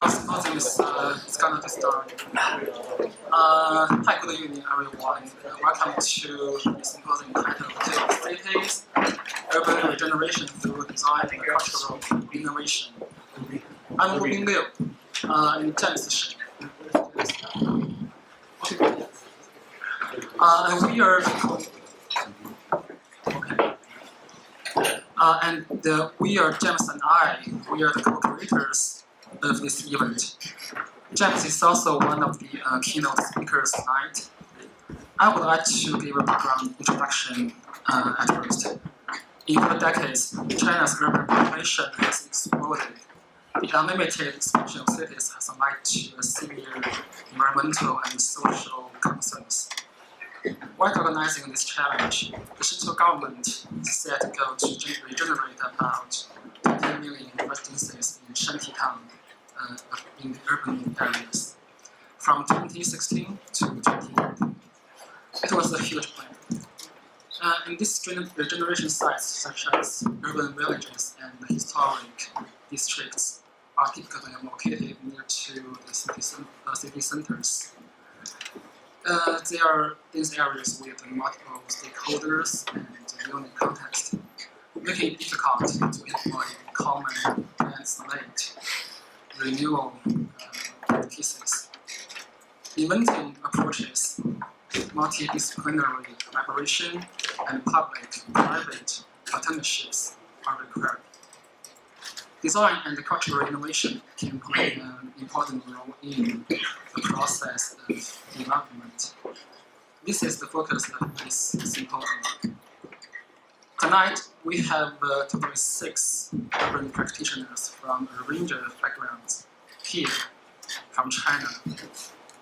Symposium is going to start. Hi, good evening, everyone. Welcome to the symposium titled Cities, Urban Regeneration Through Design and Cultural Innovation. I'm Wu Bing Liu, in James. We are we are James and I. We are the co-creators of this event. James is also one of the keynote speakers tonight. I would like to give a background introduction at first. In 4 decades, China's urban population has exploded. The unlimited expansion of cities has led to severe environmental and social concerns. While organizing this challenge, the central government set a goal to regenerate about 10 million residences in Shantytown in the urban areas from 2016 to 2030. It was a huge plan. In these regeneration sites, such as urban villages and historic districts, are typically located near to the city centers. They are dense areas with multiple stakeholders and unique context, making it difficult to employ common and select renewal practices. Inventing approaches, multidisciplinary collaboration, and public-private partnerships are required. Design and cultural innovation can play an important role in the process of development. This is the focus of this symposium. Tonight, we have totally 6 urban practitioners from a range of backgrounds here from China.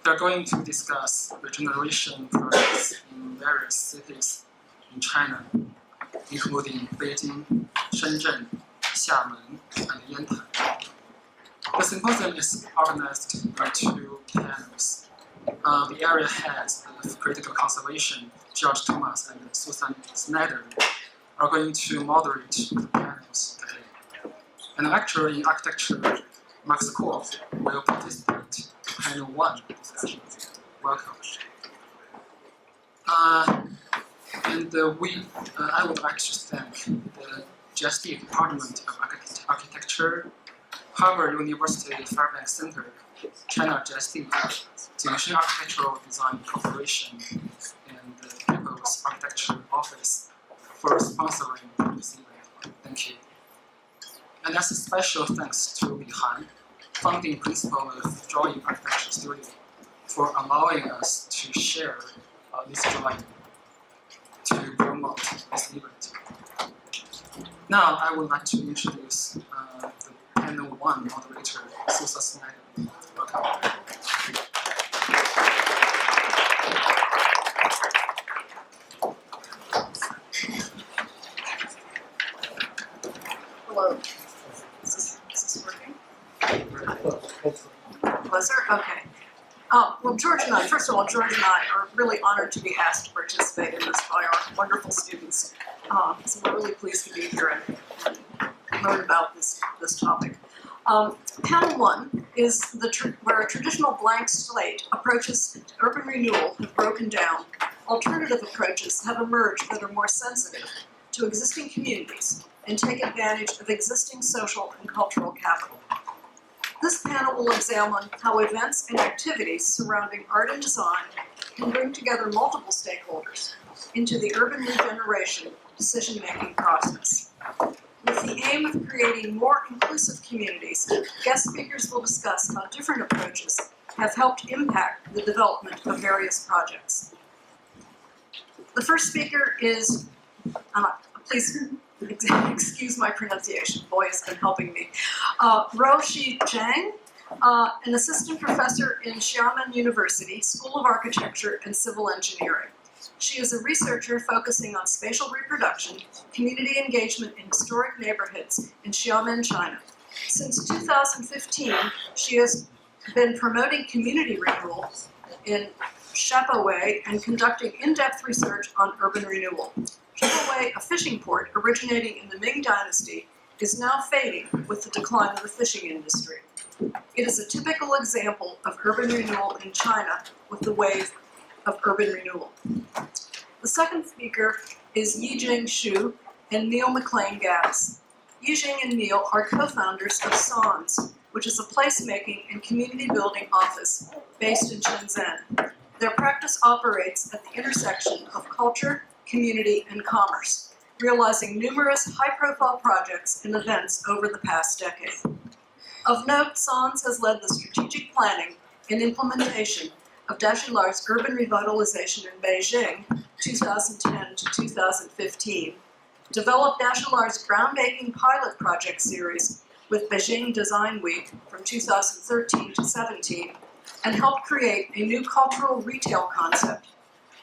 They're going to discuss regeneration projects in various cities in China, including Beijing, Shenzhen, Xiamen, and Yantai. The symposium is organized by 2 panels. The area heads of critical conservation, George Thomas and Susan Snyder, are going to moderate the panels today. And the lecturer in architecture, Max Korf, will participate in panel 1 discussion. Welcome. I would like to thank the GSD Department of Architecture, Harvard University Fairbanks Center, China GSD, Jingshan Architectural Design Corporation, and the People's Architecture Office for sponsoring this event. Thank you. And that's a special thanks to Li Han, founding principal of Drawing Architecture Studio, for allowing us to share this drawing to promote this event. Now, I would like to introduce the panel 1 moderator, Susan Snyder. Welcome. Hello. Is this working? Buzzer? Okay. Well, George and I are really honored to be asked to participate in this by our wonderful students. So we're really pleased to be here and learn about this topic. Panel 1 is where a traditional blank slate approaches to urban renewal have broken down. Alternative approaches have emerged that are more sensitive to existing communities and take advantage of existing social and cultural capital. This panel will examine how events and activities surrounding art and design can bring together multiple stakeholders into the urban regeneration decision-making process. With the aim of creating more inclusive communities, guest speakers will discuss how different approaches have helped impact the development of various projects. The first speaker is, please excuse my pronunciation, Boy has been helping me. Ruoxi Zhang, an assistant professor in Xiamen University, School of Architecture and Civil Engineering. She is a researcher focusing on spatial reproduction, community engagement in historic neighborhoods in Xiamen, China. Since 2015, she has been promoting community renewal in Shapaway and conducting in-depth research on urban renewal. Shapaway, a fishing port originating in the Ming Dynasty, is now fading with the decline of the fishing industry. It is a typical example of urban renewal in China with the wave of urban renewal. The second speaker is Yijing Xu and Neil McLean Gaddis. Yijing and Neil are co-founders of SANS, which is a placemaking and community building office based in Shenzhen. Their practice operates at the intersection of culture, community, and commerce, realizing numerous high-profile projects and events over the past decade. Of note, SANS has led the strategic planning and implementation of Dashilar's urban revitalization in Beijing, 2010 to 2015, developed Dashilar's groundbreaking pilot project series with Beijing Design Week from 2013 to 17, and helped create a new cultural retail concept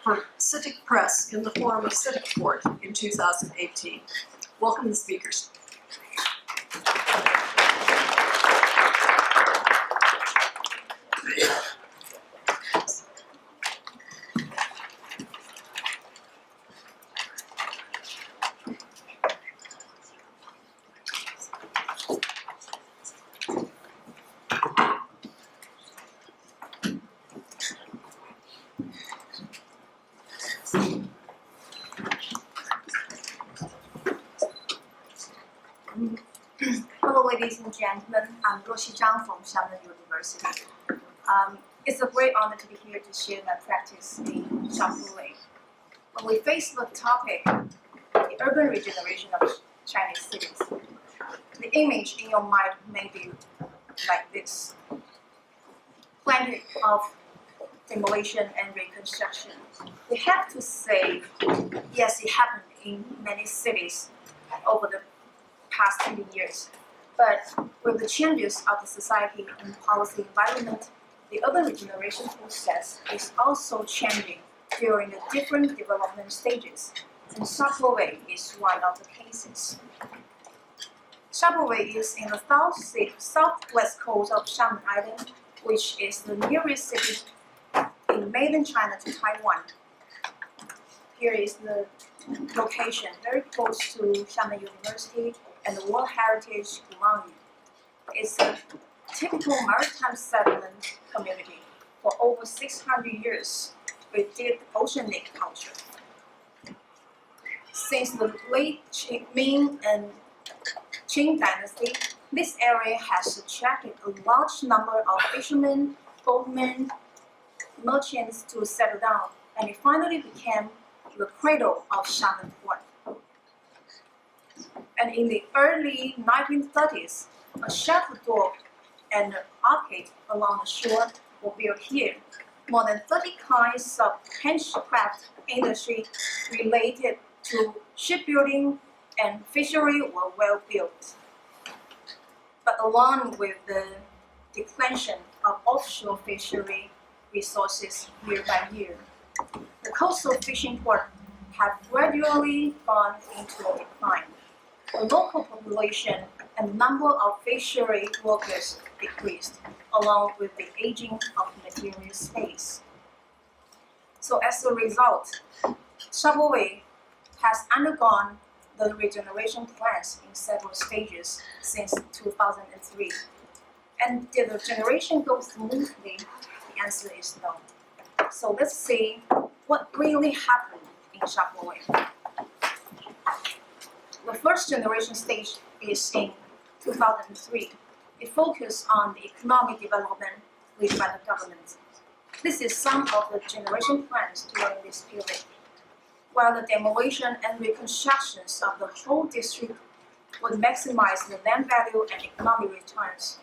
for CITIC Press in the form of CITIC Port in 2018. Welcome the speakers. Hello, ladies and gentlemen. I'm Roshi Zhang from Xiamen University. It's a great honor to be here to share my practice in Shaohui. When we face the topic, the urban regeneration of Chinese cities, the image in your mind may be like this. Plenty of demolition and reconstruction. We have to say, yes, it happened in many cities over the past 20 years. But with the changes of the society and policy environment, the urban regeneration process is also changing during the different development stages, and Shaohui is one of the cases. Shaohui is in the southwest coast of Xiamen Island, which is the nearest city in mainland China to Taiwan. Here is the location, very close to Xiamen University and the World Heritage Guangyu. It's a typical maritime settlement community for over 600 years with deep oceanic culture. Since the late Ming and Qing dynasty, this area has attracted a large number of fishermen, boatmen, merchants to settle down, and it finally became the cradle of Xiamen Port. And in the early 1930s, a shepherd dock and an arcade along the shore were built here. More than 30 kinds of handicraft industry related to shipbuilding and fishery were well built. But along with the declension of offshore fishery resources year by year, the coastal fishing ports have gradually gone into decline. The local population and number of fishery workers decreased, along with the aging of material space. So as a result, Shaohui has undergone the regeneration plans in several stages since 2003. And did the regeneration go smoothly? The answer is no. So let's see what really happened in Shaohui. The first generation stage is in 2003. It focused on the economic development led by the government. This is some of the generation plans during this period, while the demolition and reconstructions of the whole district would maximize the land value and economic returns.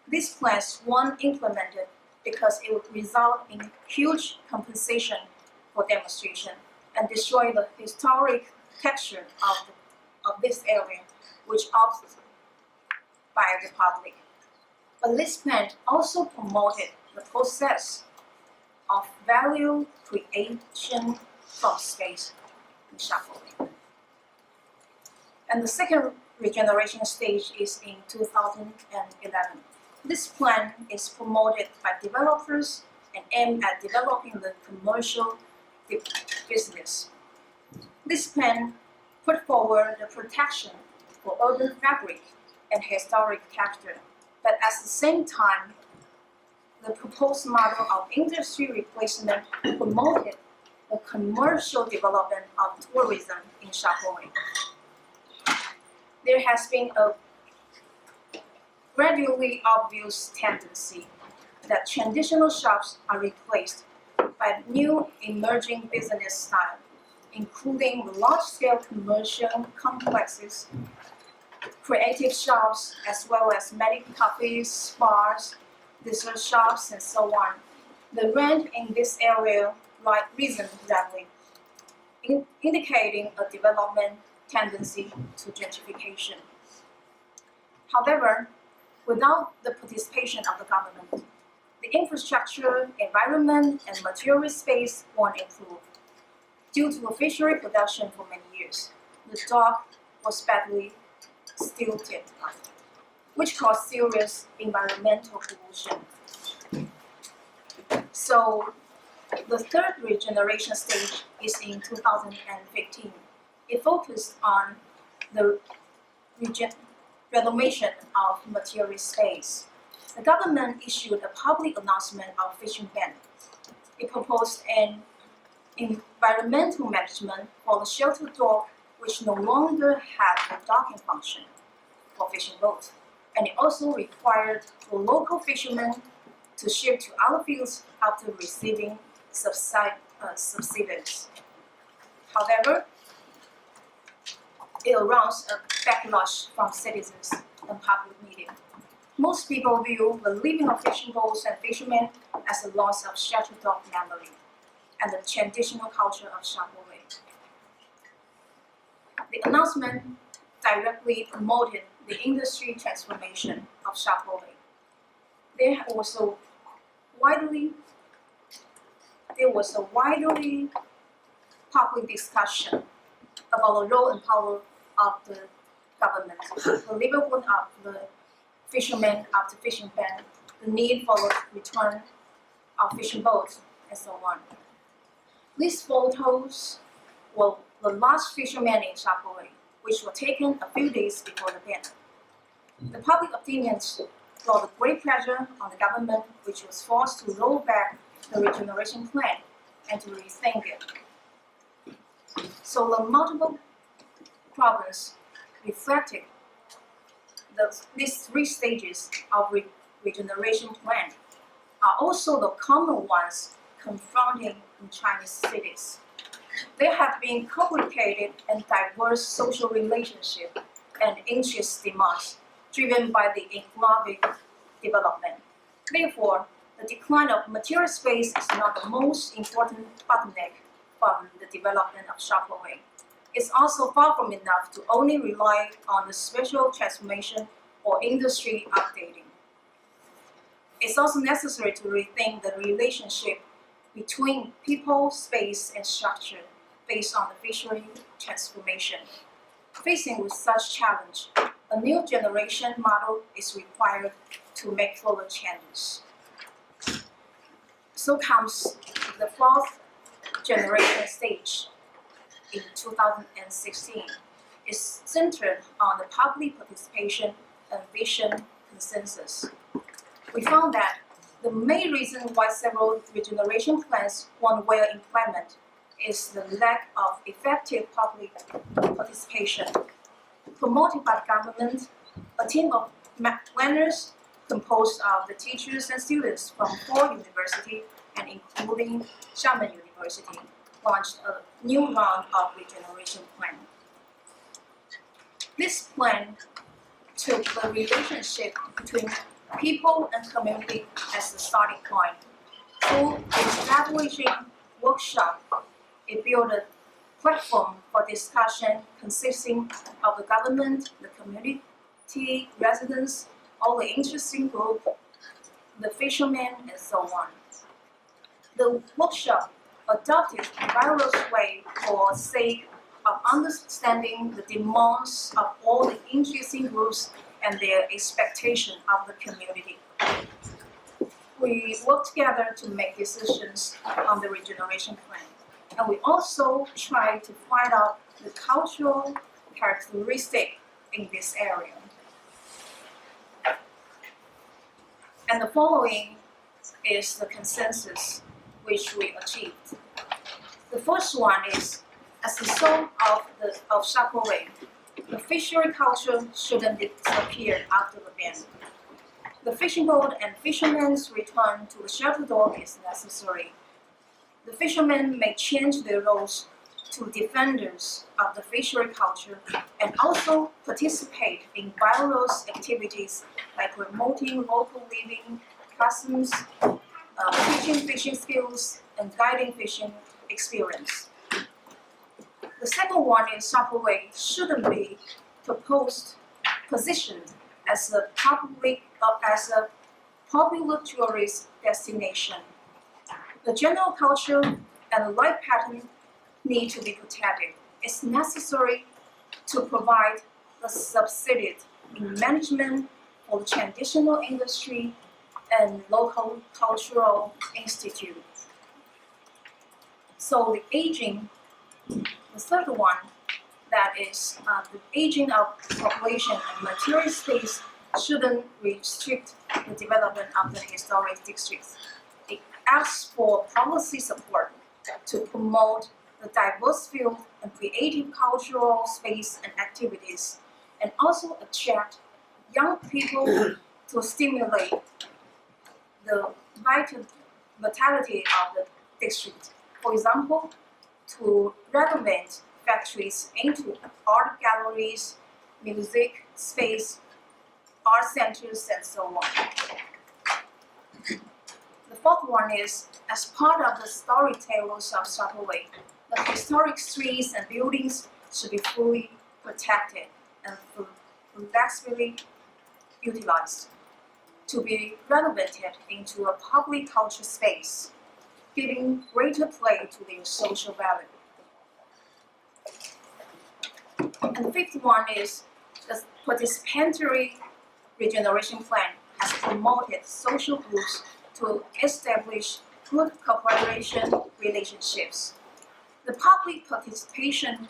These plans weren't implemented because it would result in huge compensation for demonstration and destroy the historic texture of this area, which opted by the public. But this plan also promoted the process of value creation from space in Shaohui. And the second regeneration stage is in 2011. This plan is promoted by developers and aimed at developing the commercial business. This plan put forward the protection for urban fabric and historic texture, But at the same time, the proposed model of industry replacement promoted the commercial development of tourism in Shapoe. There has been a gradually obvious tendency that traditional shops are replaced by new emerging business styles, including large-scale commercial complexes, creative shops, as well as many cafes, bars, dessert shops, and so on. The rent in this area risen rapidly, indicating a development tendency to gentrification. However, without the participation of the government, the infrastructure, environment, and material space won't improve. Due to fishery production for many years, the dock was badly silted, which caused serious environmental pollution. So, the third regeneration stage is in 2015. It focused on the renovation of material space. The government issued a public announcement of fishing ban. It proposed an environmental management for the shelter dock, which no longer had a docking function for fishing boats, and it also required for local fishermen to ship to other fields after receiving subsidies. However, it aroused a backlash from citizens and public media. Most people view the leaving of fishing boats and fishermen as a loss of shelter dock memory and the traditional culture of Shapoe. The announcement directly promoted the industry transformation of Shapoe. There was a widely public discussion about the role and power of the government, the livelihood of the fishermen after fishing ban, the need for the return of fishing boats, and so on. These photos were the last fishermen in Shapoe, which were taken a few days before the ban. The public opinions brought a great pressure on the government, which was forced to roll back the regeneration plan and to rethink it. So the multiple problems reflected these three stages of regeneration plan are also the common ones confronting in Chinese cities. There have been complicated and diverse social relationships and interest demands driven by the economic development. Therefore, the decline of material space is not the most important bottleneck from the development of Shapoe. It's also far from enough to only rely on the special transformation or industry updating. It's also necessary to rethink the relationship between people, space, and structure based on the fishery transformation. Facing with such challenge, a new generation model is required to make further changes. So comes the fourth generation stage in 2016. It's centered on the public participation and vision consensus. We found that the main reason why several regeneration plans weren't well implemented is the lack of effective public participation. Promoted by the government, a team of planners composed of the teachers and students from 4 universities and including Xiamen University launched a new round of regeneration plan. This plan took the relationship between people and community as the starting point. Through establishing workshop, it built a platform for discussion consisting of the government, the community, residents, all the interesting group, the fishermen, and so on. The workshop adopted various ways for sake of understanding the demands of all the interesting groups and their expectation of the community. We work together to make decisions on the regeneration plan, and we also try to find out the cultural characteristic in this area. And the following is the consensus which we achieved. The first one is, as the soul of Shapaway, the fishery culture shouldn't disappear after the ban. The fishing boat and fishermen's return to the shelter dock is necessary. The fishermen may change their roles to defenders of the fishery culture and also participate in various activities like promoting local living customs, teaching fishing skills, and guiding fishing experience. The second one is Shapaway shouldn't be positioned as a popular tourist destination. The general culture and the life pattern need to be protected. It's necessary to provide the subsidies in management for the traditional industry and local cultural institutes. So the third one, that is the aging of population and material space shouldn't restrict the development of the historic districts. It asks for policy support to promote the diverse field and creative cultural space and activities, and also attract young people to stimulate the vitality of the district. For example, to renovate factories into art galleries, music space, art centers, and so on. The fourth one is, as part of the storytellers of Shapaway, the historic streets and buildings should be fully protected and flexibly utilized to be renovated into a public culture space, giving greater play to their social value. And the fifth one is the participatory regeneration plan has promoted social groups to establish good cooperation relationships. The public participation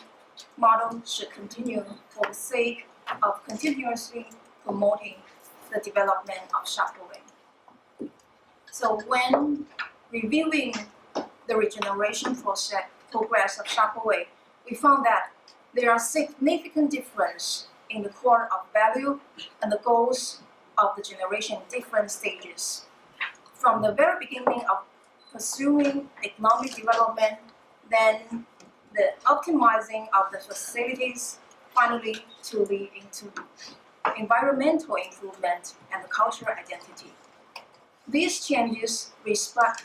model should continue for the sake of continuously promoting the development of Shapaway. So when reviewing the regeneration progress of Shapaway, we found that there are significant differences in the core of value and the goals of the generation in different stages. From the very beginning of pursuing economic development, then the optimizing of the facilities, finally to lead into environmental improvement and the cultural identity. These changes respect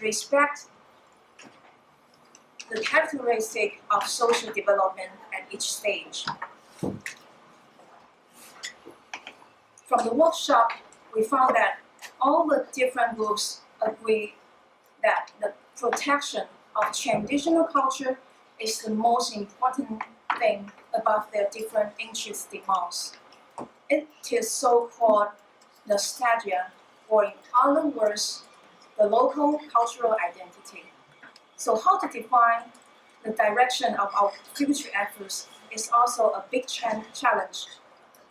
the characteristic of social development at each stage. From the workshop, we found that all the different groups agree that the protection of traditional culture is the most important thing about their different interest demands. It is so-called nostalgia, or in other words, the local cultural identity. So how to define the direction of our future efforts is also a big challenge.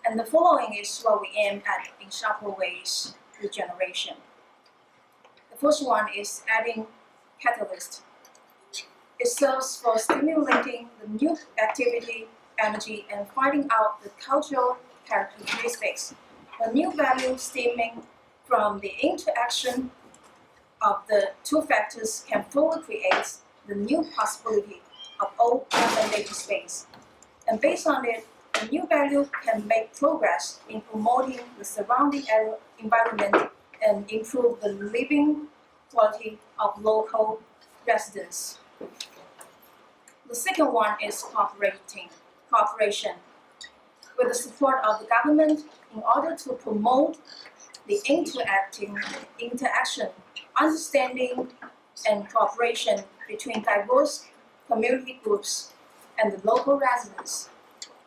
And the following is what we aim at in Shapaway's regeneration. The first one is adding catalyst. It serves for stimulating the new activity, energy, and finding out the cultural characteristics. The new value stemming from the interaction of the two factors can fully create the new possibility of open data space. And based on it, the new value can make progress in promoting the surrounding environment and improve the living quality of local residents. The second one is cooperation. With the support of the government, in order to promote the interaction, understanding, and cooperation between diverse community groups and the local residents,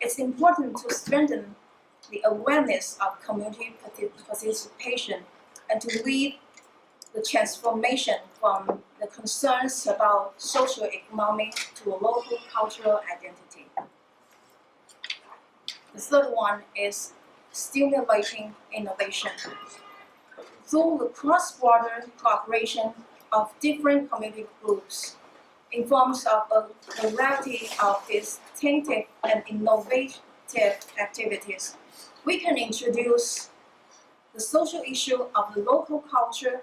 it's important to strengthen the awareness of community participation and to lead the transformation from the concerns about socio-economic to a local cultural identity. The third one is stimulating innovation. through the cross-border cooperation of different community groups in forms of a variety of distinctive and innovative activities. We can introduce the social issue of the local culture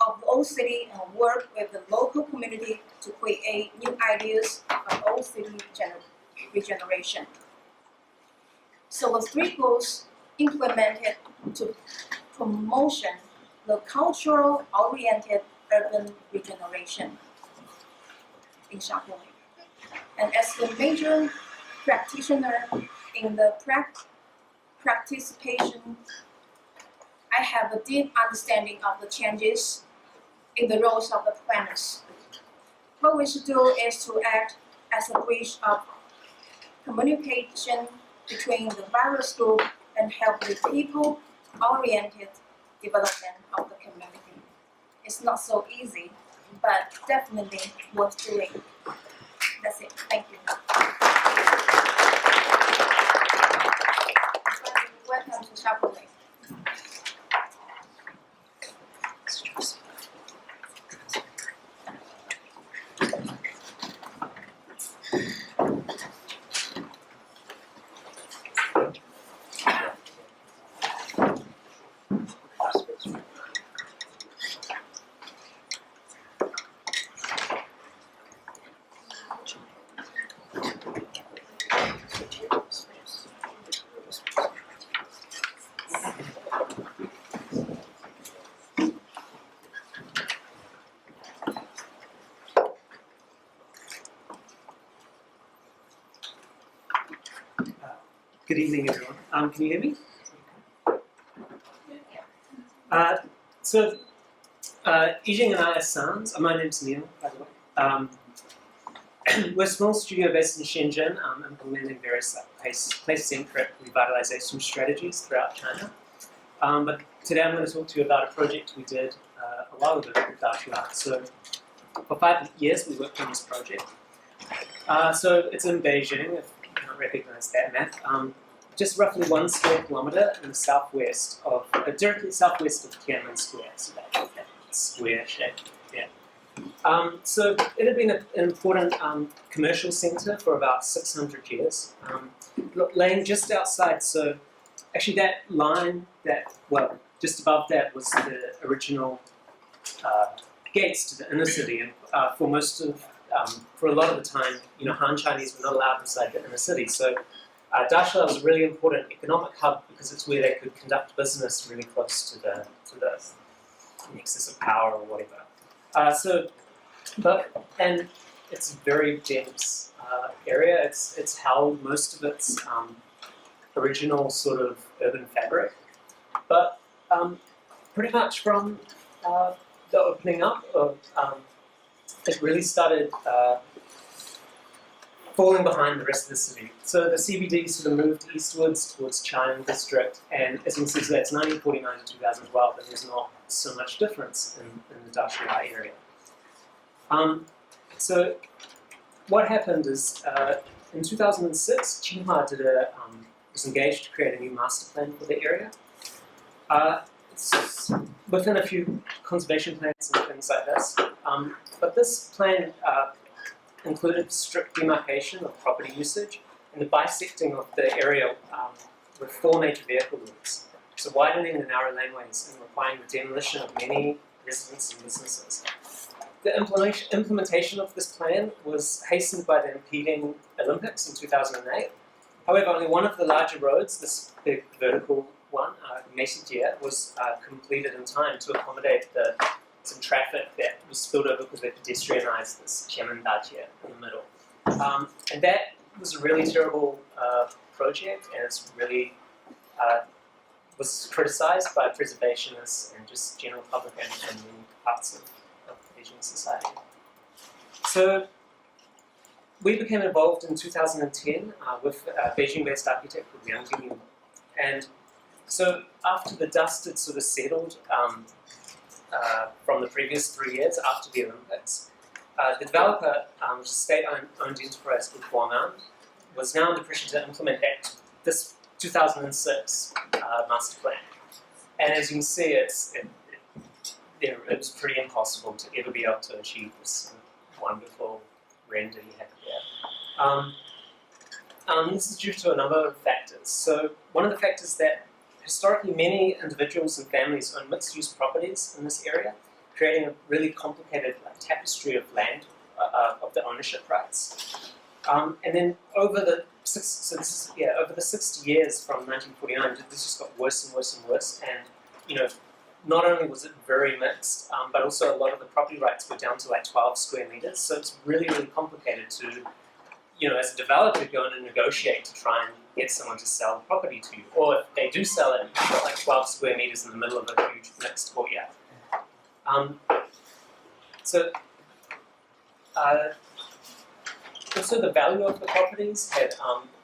of the old city and work with the local community to create new ideas of old city regeneration. So the three goals implemented to promotion the cultural-oriented urban regeneration in Shaohui. And as the major practitioner in the participation, I have a deep understanding of the changes in the roles of the planners. What we should do is to act as a bridge of communication between the various groups and help the people-oriented development of the community. It's not so easy, but definitely worth doing. That's it. Thank you. Welcome to Shaohui. Good evening, everyone. Can you hear me? Yijing and I are sons. My name's Neil, by the way. We're a small studio based in Shenzhen, implementing various place-centric revitalization strategies throughout China. But today I'm going to talk to you about a project we did a while ago with Dashua. So for 5 years we worked on this project. So it's in Beijing, if you don't recognize that map. Just roughly 1 square kilometer in the southwest of, directly southwest of Tiananmen Square, so that square shape, yeah. So it had been an important commercial center for about 600 years, laying just outside, so actually that line, just above that was the original gates to the inner city, and for a lot of the time, Han Chinese were not allowed inside the inner city, so Dashua was a really important economic hub because it's where they could conduct business really close to the nexus of power or whatever. And it's a very dense area. It's held most of its original sort of urban fabric, but pretty much from the opening up of it really started falling behind the rest of the city. So the CBD sort of moved eastwards towards Chiang District, and as you can see, so that's 1949 to 2012, and there's not so much difference in the Dashua area. So what happened is, in 2006, Tsinghua was engaged to create a new master plan for the area. It's within a few conservation plans and things like this, but this plan included strict demarcation of property usage and the bisecting of the area with 4 major vehicle routes. So widening the narrow laneways and requiring the demolition of many residences and businesses. The implementation of this plan was hastened by the impeding Olympics in 2008. However, only one of the larger roads, this big vertical one, Meisijie, was completed in time to accommodate some traffic that was spilled over because they pedestrianized this Qianmendajie in the middle. And that was a really terrible project, and it's really was criticized by preservationists and just general public and many parts of Asian society. So we became involved in 2010 with a Beijing-based architect called Liang Jingyu. And so after the dust had sort of settled from the previous 3 years after the Olympics, the developer, which is a state-owned enterprise called Guang'an, was now under pressure to implement this 2006 master plan. And as you can see, it was pretty impossible to ever be able to achieve this wonderful render you have there. This is due to a number of factors. So one of the factors that historically many individuals and families own mixed-use properties in this area, creating a really complicated tapestry of land, of the ownership rights. And then over the 60 years from 1949, this just got worse and worse and worse. And not only was it very mixed, but also a lot of the property rights were down to like 12 square meters. So it's really, really complicated to, as a developer, go in and negotiate to try and get someone to sell the property to you. Or if they do sell it, you've got like 12 square meters in the middle of a huge mixed courtyard. Also the value of the properties had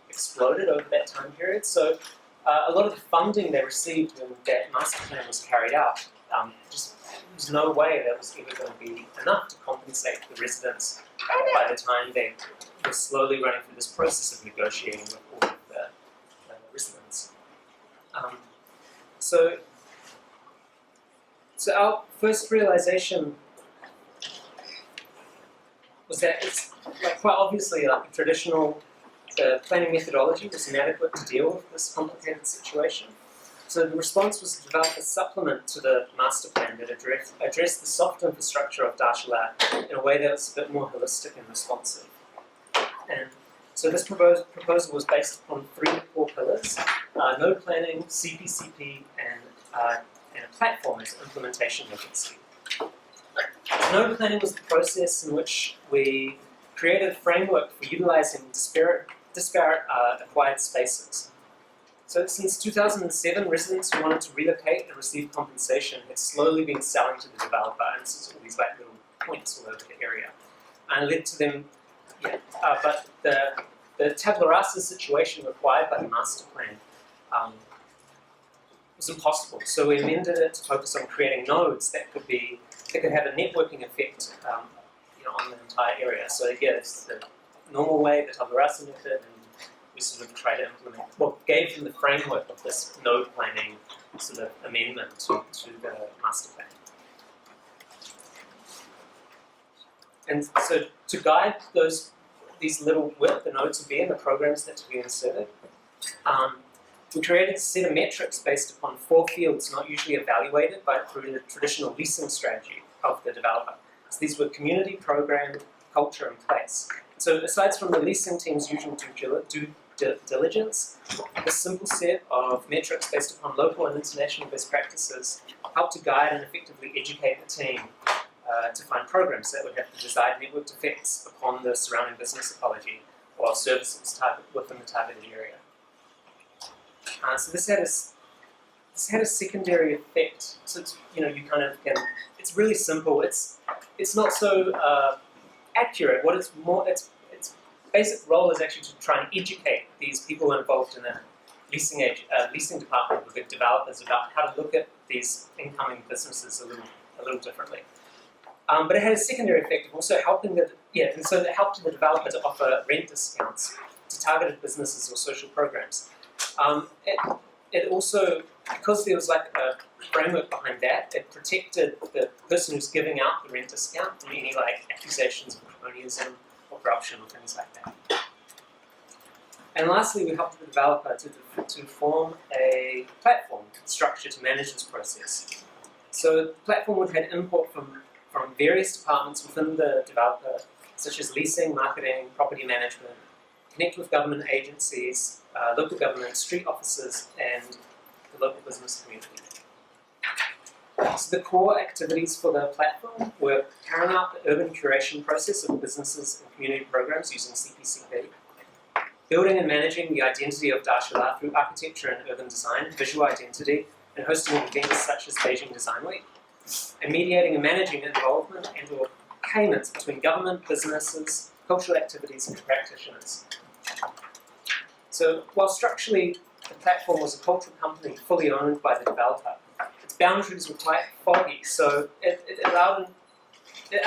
exploded over that time period. So a lot of the funding they received when that master plan was carried out, there's no way that was ever going to be enough to compensate the residents by the time they were slowly running through this process of negotiating with all of the residents. So our first realization was that it's quite obviously the traditional planning methodology was inadequate to deal with this complicated situation. So the response was to develop a supplement to the master plan that addressed the soft infrastructure of Dar Shalair in a way that was a bit more holistic and responsive. And so this proposal was based upon 3 core pillars: node planning, CPCP, and a platform as an implementation agency. Node planning was the process in which we created a framework for utilizing disparate acquired spaces. So since 2007, residents who wanted to relocate and receive compensation had slowly been selling to the developer, and this is all these like little points all over the area, and led to them. But the tabula rasa situation required by the master plan was impossible. So we amended it to focus on creating nodes that could have a networking effect on the entire area. So again, it's the normal way, the tabula rasa method, and we sort of try to implement what gave them the framework of this node planning sort of amendment to the master plan. And so to guide these little where the nodes will be and the programs that to be inserted, we created a set of metrics based upon 4 fields not usually evaluated through the traditional leasing strategy of the developer. So these were community, program, culture, and place. So aside from the leasing team's usual due diligence, this simple set of metrics based upon local and international best practices help to guide and effectively educate the team to find programs that would have the desired networked effects upon the surrounding business ecology or services within the targeted area. So this had a secondary effect. So it's, you kind of can. It's really simple. It's not so accurate. What its basic role is actually to try and educate these people involved in the leasing department with the developers about how to look at these incoming businesses a little differently. But it had a secondary effect of also helping and so it helped the developer to offer rent discounts to targeted businesses or social programs. It also, because there was like a framework behind that, it protected the person who's giving out the rent discount from any like accusations of cronyism or corruption or things like that. And lastly, we helped the developer to form a platform structure to manage this process. So the platform would have input from various departments within the developer, such as leasing, marketing, property management, connect with government agencies, local government, street officers, and the local business community. So the core activities for the platform were carrying out the urban curation process of businesses and community programs using CPCP, building and managing the identity of Dar Shalair through architecture and urban design, visual identity, and hosting events such as Beijing Design Week, and mediating and managing involvement and or payments between government, businesses, cultural activities, and practitioners. So while structurally the platform was a cultural company fully owned by the developer, its boundaries were quite foggy, so it allowed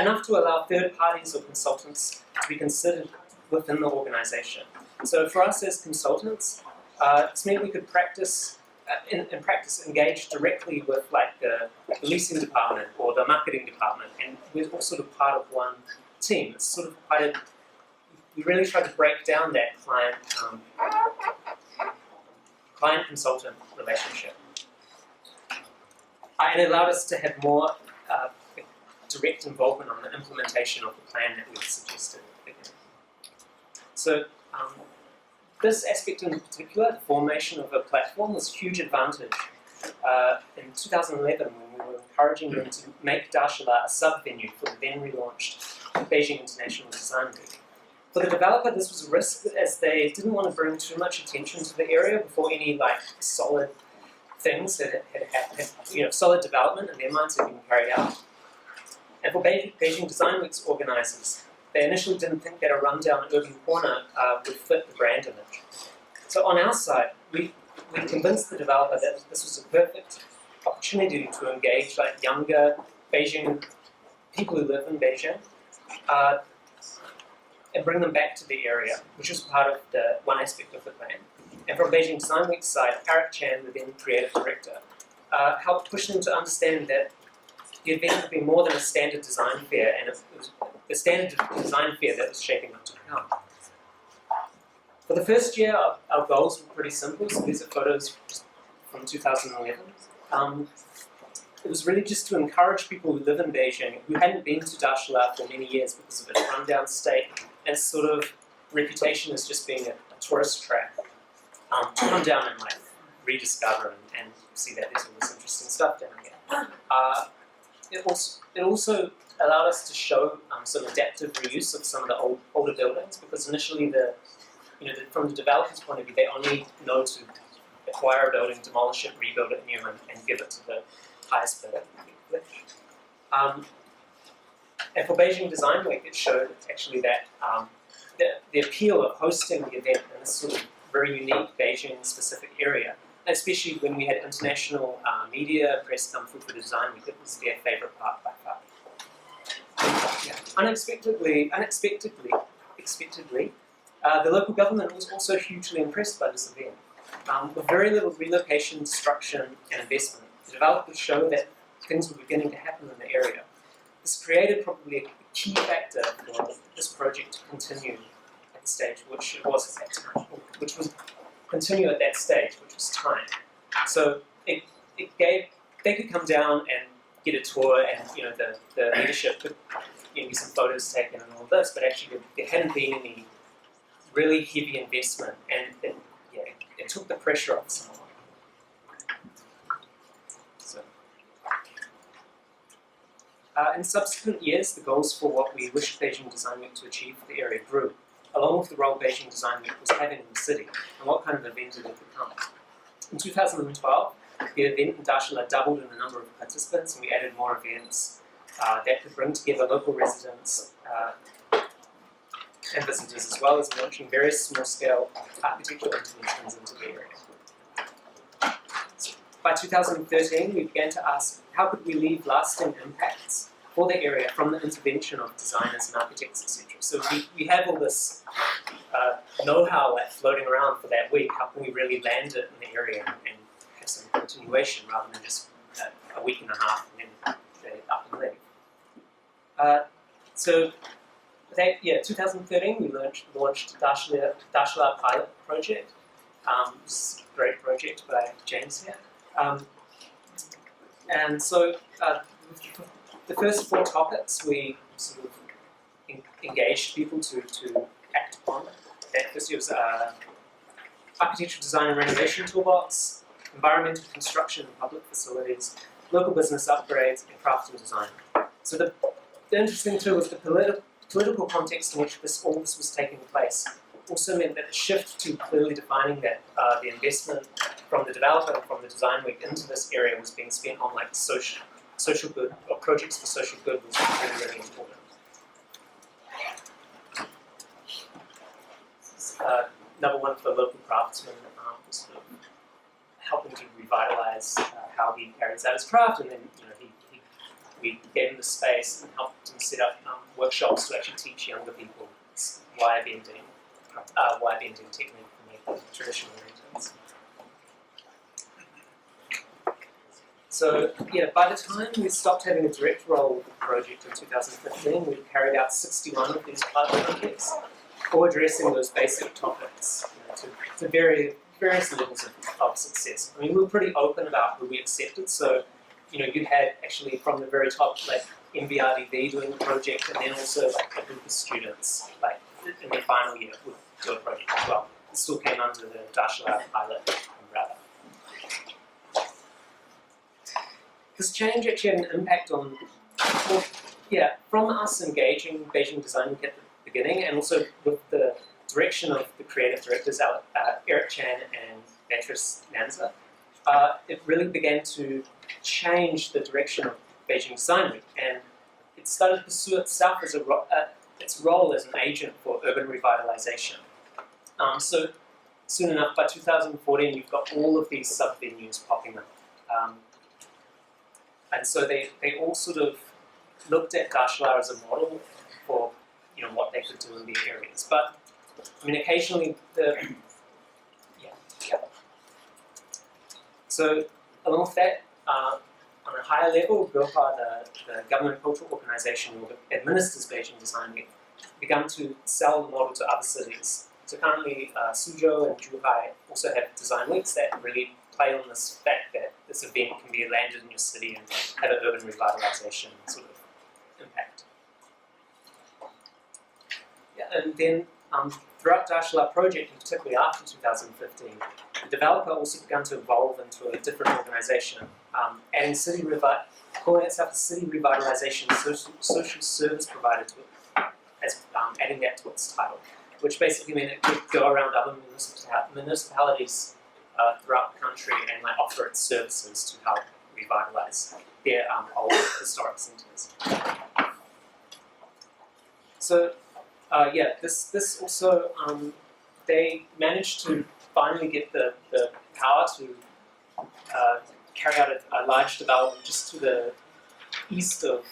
enough to allow third parties or consultants to be considered within the organization. So for us as consultants, this meant we could practice in practice, engaged directly with like the leasing department or the marketing department, and we're all sort of part of one team. It's sort of quite a, we really try to break down that client consultant relationship. And it allowed us to have more direct involvement on the implementation of the plan that we suggested at the beginning. So this aspect in particular, the formation of a platform, was a huge advantage. In 2011, when we were encouraging them to make Dashala a sub-venue for the then relaunched Beijing International Design Week. For the developer, this was a risk as they didn't want to bring too much attention to the area before any like solid things that had solid development in their minds had been carried out. And for Beijing Design Week's organisers, they initially didn't think that a rundown urban corner would fit the brand image. So on our side, we convinced the developer that this was a perfect opportunity to engage like younger Beijing people who live in Beijing and bring them back to the area, which was part of the one aspect of the plan. And from Beijing Design Week's side, Eric Chan, the then creative director, helped push them to understand that the event would be more than a standard design fair, and it was the standard design fair that was shaping up to become. For the first year, our goals were pretty simple, so these are photos from 2011. It was really just to encourage people who live in Beijing, who hadn't been to Dashala for many years because of its rundown state and sort of reputation as just being a tourist trap, to come down and like rediscover and see that there's all this interesting stuff down here. It also allowed us to show some adaptive reuse of some of the older buildings, because initially from the developer's point of view, they only know to acquire a building, demolish it, rebuild it new, and give it to the highest bidder. And for Beijing Design Week, it showed actually that the appeal of hosting the event in this sort of very unique Beijing-specific area, and especially when we had international media press come through for the design week, it was their favourite part by far. Unexpectedly, the local government was also hugely impressed by this event. With very little relocation, disruption, and investment, the developers showed that things were beginning to happen in the area. This created probably a key factor for this project to continue at the stage which it was at that time, which was continue at that stage, which was time. So it gave, they could come down and get a tour, and the leadership could get some photos taken and all this, but actually there hadn't been any really heavy investment, and it took the pressure off someone. So, in subsequent years, the goals for what we wished Beijing Design Week to achieve for the area grew, along with the role Beijing Design Week was having in the city, and what kind of event it had become. In 2012, the event in Dashala doubled in the number of participants, and we added more events that could bring together local residents and visitors, as well as launching various small-scale architectural interventions into the area. By 2013, we began to ask, how could we leave lasting impacts for the area from the intervention of designers and architects, etc. So we have all this know-how floating around for that week. How can we really land it in the area and have some continuation rather than just a week and a half and then they're up and leave? So, 2013 we launched Dashala Pilot Project. It's a great project by James here. And so the first 4 topics we sort of engaged people to act upon. That first year was architectural design and renovation toolbox, environmental construction and public facilities, local business upgrades, and craft and design. So the interesting too was the political context in which all this was taking place also meant that the shift to clearly defining that the investment from the developer and from the design week into this area was being spent on like social good or projects for social good was really, really important. Another one for local craftsmen was sort of helping to revitalize how he carries out his craft, and then we gave him the space and helped him set up workshops to actually teach younger people wire bending technique for making traditional lanterns. So yeah, by the time we stopped having a direct role with the project in 2015, we carried out 61 of these pilot projects, all addressing those basic topics, to various levels of success. I mean, we were pretty open about who we accepted, so you had actually from the very top, like MVRDV doing the project, and then also like a group of students, like in the final year, would do a project as well. It still came under the Dashala pilot umbrella. This change actually had an impact on, from us engaging Beijing Design Week at the beginning, and also with the direction of the creative directors, Eric Chan and Beatrice Nanza, it really began to change the direction of Beijing Design Week, and it started to pursue itself as its role as an agent for urban revitalization. So soon enough, by 2014, you've got all of these sub-venues popping up. And so they all sort of looked at Dashala as a model for what they could do in their areas. But I mean, occasionally So along with that, on a higher level, GOHA, the government cultural organization that administers Beijing Design Week, began to sell the model to other cities. So currently, Suzhou and Zhuhai also have design weeks that really play on this fact that this event can be landed in your city and have an urban revitalization sort of impact. Yeah, and then throughout the Dashala project, and particularly after 2015, the developer also began to evolve into a different organization, adding calling itself a city revitalization social service provider to it, as adding that to its title, which basically meant it could go around other municipalities throughout the country and offer its services to help revitalize their old historic centers. So this also, they managed to finally get the power to carry out a large development just to the east of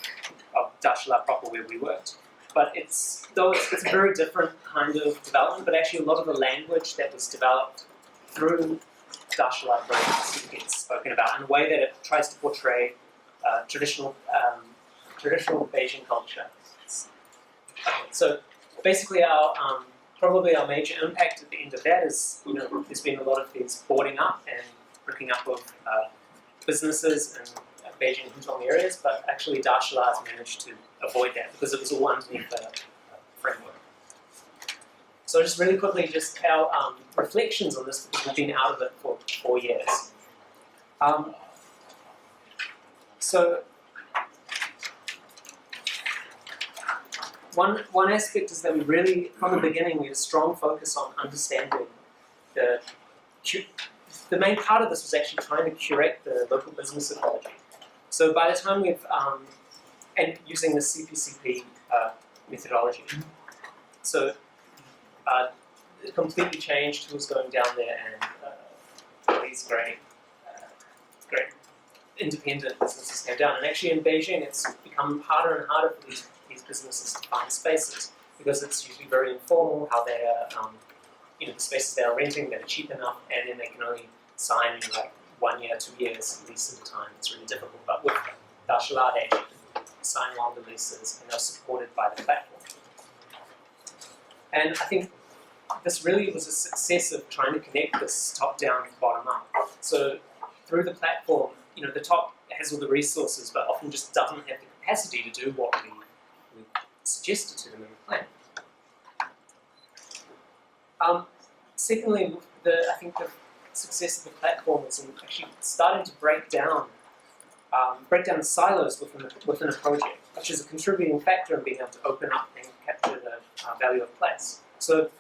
Dashala proper where we worked. But it's a very different kind of development, but actually a lot of the language that was developed through Dashala projects gets spoken about in a way that it tries to portray traditional Beijing culture. Okay, so basically probably our major impact at the end of that is, there's been a lot of these boarding up and bricking up of businesses in Beijing Hutong areas, but actually Dashala has managed to avoid that because it was all underneath the framework. So just really quickly, just our reflections on this, because we've been out of it for 4 years. So one aspect is that we really, from the beginning, we had a strong focus on understanding the main part of this was actually trying to curate the local business ecology. So by the time we've, and using the CPCP methodology, so it completely changed who was going down there and these great independent businesses came down. And actually in Beijing, it's become harder and harder for these businesses to find spaces because it's usually very informal how they are, the spaces they are renting that are cheap enough, and then they can only sign 1 year, 2 years lease at a time. It's really difficult. But with Dashala, they actually sign longer leases and they're supported by the platform. And I think this really was a success of trying to connect this top-down with bottom-up. So through the platform, the top has all the resources, but often just doesn't have the capacity to do what we suggested to them in the plan. Secondly, I think the success of the platform is in actually starting to break down the silos within a project, which is a contributing factor in being able to open up and capture the value of place. So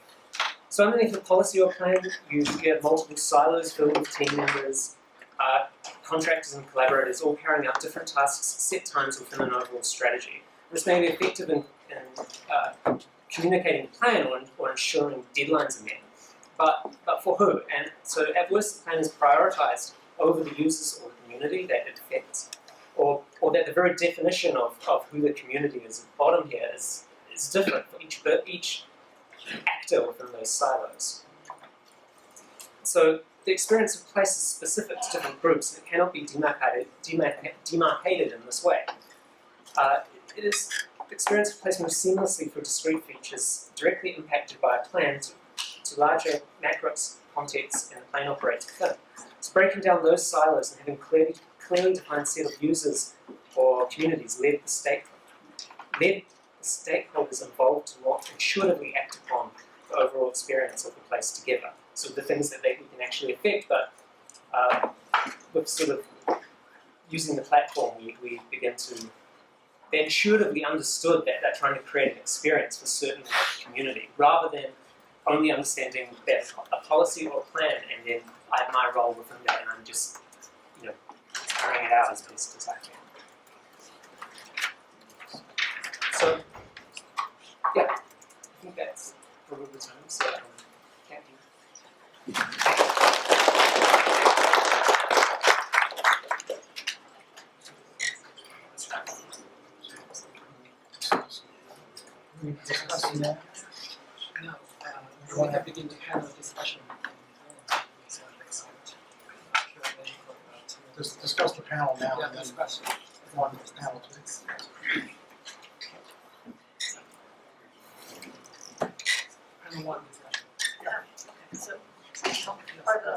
underneath the policy or plan, you have multiple silos filled with team members, contractors and collaborators all carrying out different tasks at set times within an overall strategy. This may be effective in communicating a plan or ensuring deadlines are met. But for who? And so at worst, the plan is prioritized over the users or the community that it affects, or that the very definition of who the community is at the bottom here is different for each actor within those silos. So the experience of place is specific to different groups, and it cannot be demarcated in this way. It is the experience of place moves seamlessly for discrete features directly impacted by a plan to larger macro contexts and the plane operates within. So breaking down those silos and having clearly defined set of users or communities led the stakeholders involved to more intuitively act upon the overall experience of the place together. So the things that we can actually affect, but with sort of using the platform, we begin to, they intuitively understood that they're trying to create an experience for a certain community, rather than only understanding that a policy or a plan, and then I have my role within that, and I'm just, carrying it out as best as I can. So, yeah, I think that's probably the time. So, thank you. Discussing that. No, we want to begin the panel discussion. Discuss the panel now, Yeah, and then discuss. one panel please. Panel one discussion. So, are the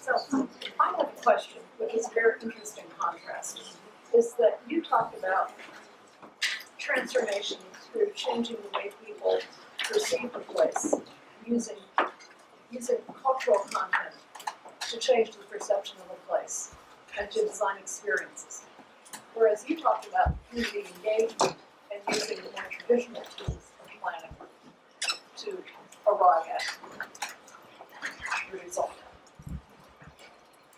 So, I have a question, which is a very interesting contrast, is that you talked about transformation through changing the way people perceive the place, using cultural content to change the perception of a place and to design experiences. Whereas you talked about community engagement and using the more traditional tools of planning to arrive at the result.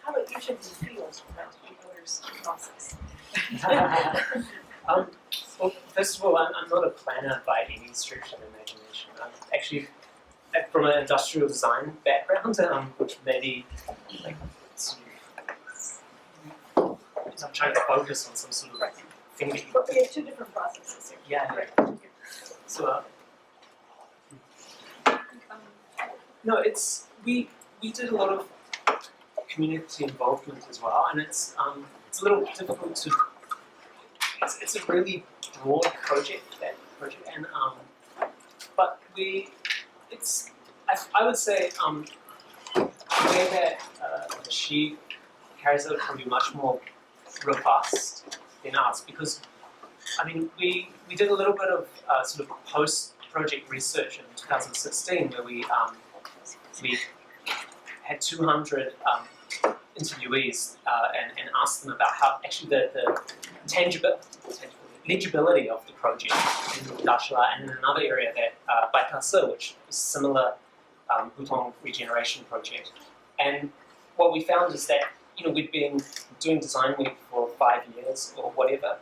How do each of you feel about the other's process? Well, first of all, I'm not a planner by any stretch of the imagination. I'm actually from an industrial design background, which maybe I'm trying to focus on some sort of thinking. But we have two different processes here. Yeah. Right. So, no, we did a lot of community involvement as well, and it's a little difficult to. It's a really broad project, and but I would say the way that she carries out probably much more robust than us, because I mean we did a little bit of sort of post-project research in 2016 where we had 200 interviewees and asked them about how actually the legibility of the project in Dashala and in another area that Baikasa, which is similar Butong regeneration project. And what we found is that we'd been doing Design Week for 5 years or whatever,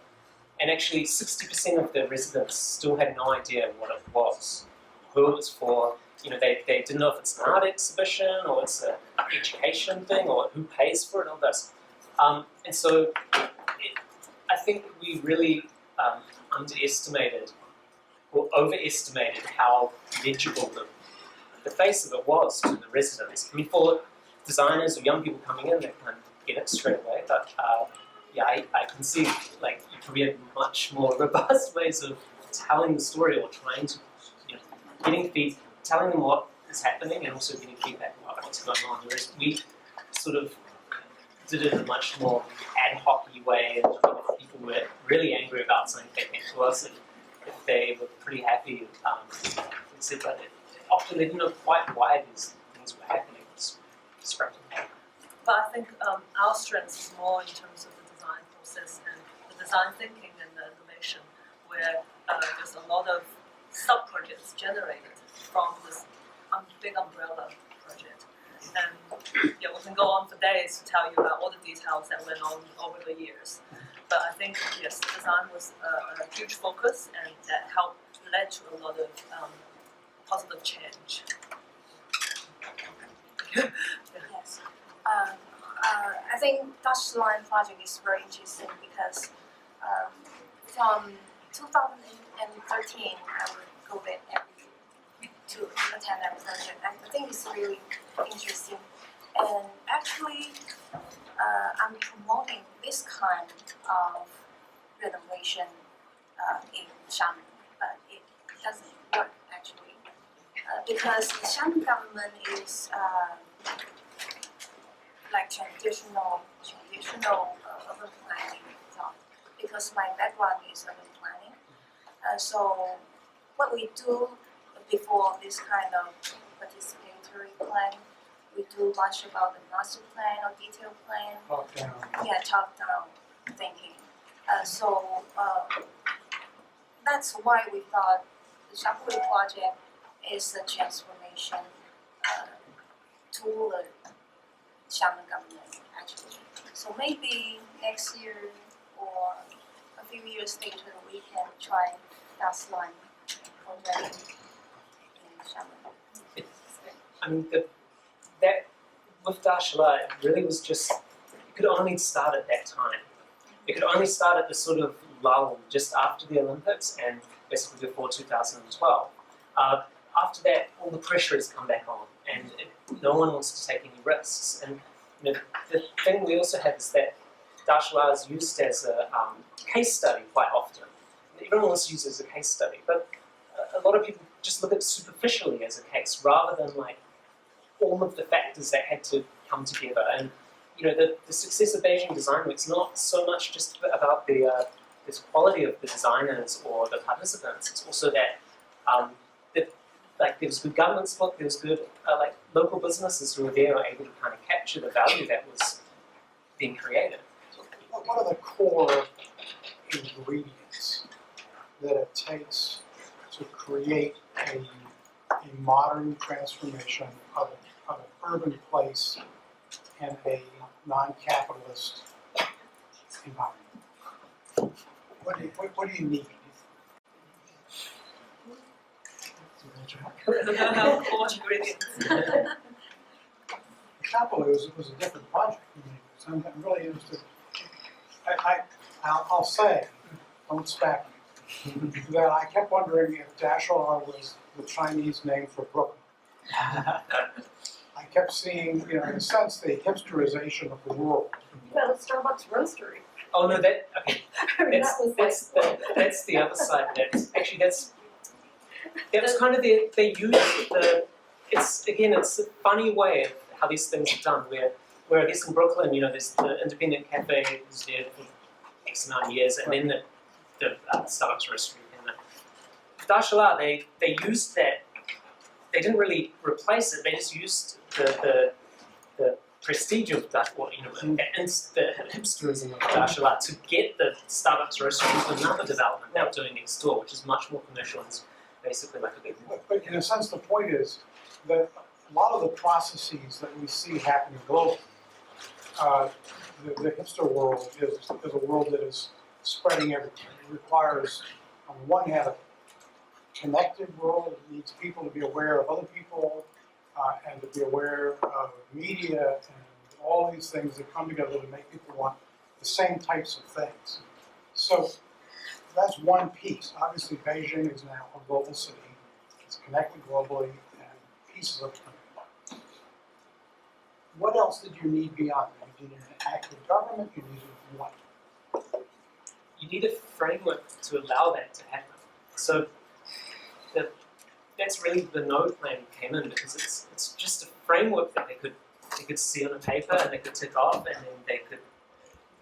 and actually 60% of the residents still had no idea what it was, who it was for. They didn't know if it's an art exhibition or it's an education thing or who pays for it, all this. And so I think we really underestimated or overestimated how legible the face of it was to the residents. I mean, for designers or young people coming in, they can't get it straight away, but I can see you probably have much more robust ways of telling the story or trying to, telling them what is happening and also getting feedback about what's going on. Whereas we sort of did it in a much more ad hoc-y way, and if people were really angry about something, they came to us, and if they were pretty happy, they said that often they didn't know quite why these things were happening. It's distracting. But I think our strength is more in terms of the design process and the design thinking and the innovation, where there's a lot of sub-projects generated from this big umbrella project. And yeah, we can go on for days to tell you about all the details that went on over the years. But I think yes, design was a huge focus, and that led to a lot of positive change. Yes. I think Dutch Line project is very interesting because from 2013 I would go back to attend that project. I think it's really interesting, and actually I'm promoting this kind of renovation in Xiamen, but it doesn't work actually because the Xiamen government is like traditional urban planning thought, because my background is urban planning. So what we do before this kind of participatory plan, we do much about the master plan or detailed plan. Top down. Yeah, top-down thinking. So that's why we thought the Shampoo project is a transformation to the Xiamen government, actually. So maybe next year or a few years later, we can try Dutch Line project in Xiamen. I mean, that with Dashala, it really was just, it could only start at that time. It could only start at the sort of lull just after the Olympics and basically before 2012. After that, all the pressure has come back on, and no one wants to take any risks. And you know, the thing we also have is that Dashala is used as a case study quite often. Everyone wants to use it as a case study, but a lot of people just look at it superficially as a case, rather than like all of the factors that had to come together. And you know, the success of Beijing Design Week is not so much just about the quality of the designers or the participants. It's also that like there was good government support, there was good like local businesses who were there and able to kind of capture the value that was being created. What are the core ingredients that it takes to create a modern transformation of an urban place in a non-capitalist environment? What do you need? Core ingredients. Chapel was a different project for me, so I'm really interested. I'll say, don't stack me, that I kept wondering if Dashalar was the Chinese name for Brooklyn. I kept seeing, in a sense, the hipsterization of the world. Well, it's Starbucks Roastery. Oh no, that okay. I mean, that was like, That's the other side. That was kind of they used it's a funny way of how these things are done. Where I guess in Brooklyn, there's the independent cafe who's there for X amount of years, and then the Starbucks Roastery. And Dashala, they used that. They didn't really replace it. They just used the prestige of that, and the hipsterism of Dashala to get the Starbucks Roastery to another development they're doing next door, which is much more commercial and is basically like a big mall. But in a sense, the point is that a lot of the processes that we see happening globally, the hipster world is a world that is spreading everything. It requires, on one hand, a connected world. It needs people to be aware of other people and to be aware of media and all these things that come together to make people want the same types of things. So that's one piece. Obviously, Beijing is now a global city. It's connected globally, and pieces of it. What else did you need beyond that? You needed an active government. You needed what? You need a framework to allow that to happen. So that's really the node plan came in, because it's just a framework that they could see on a paper and they could tick off, and then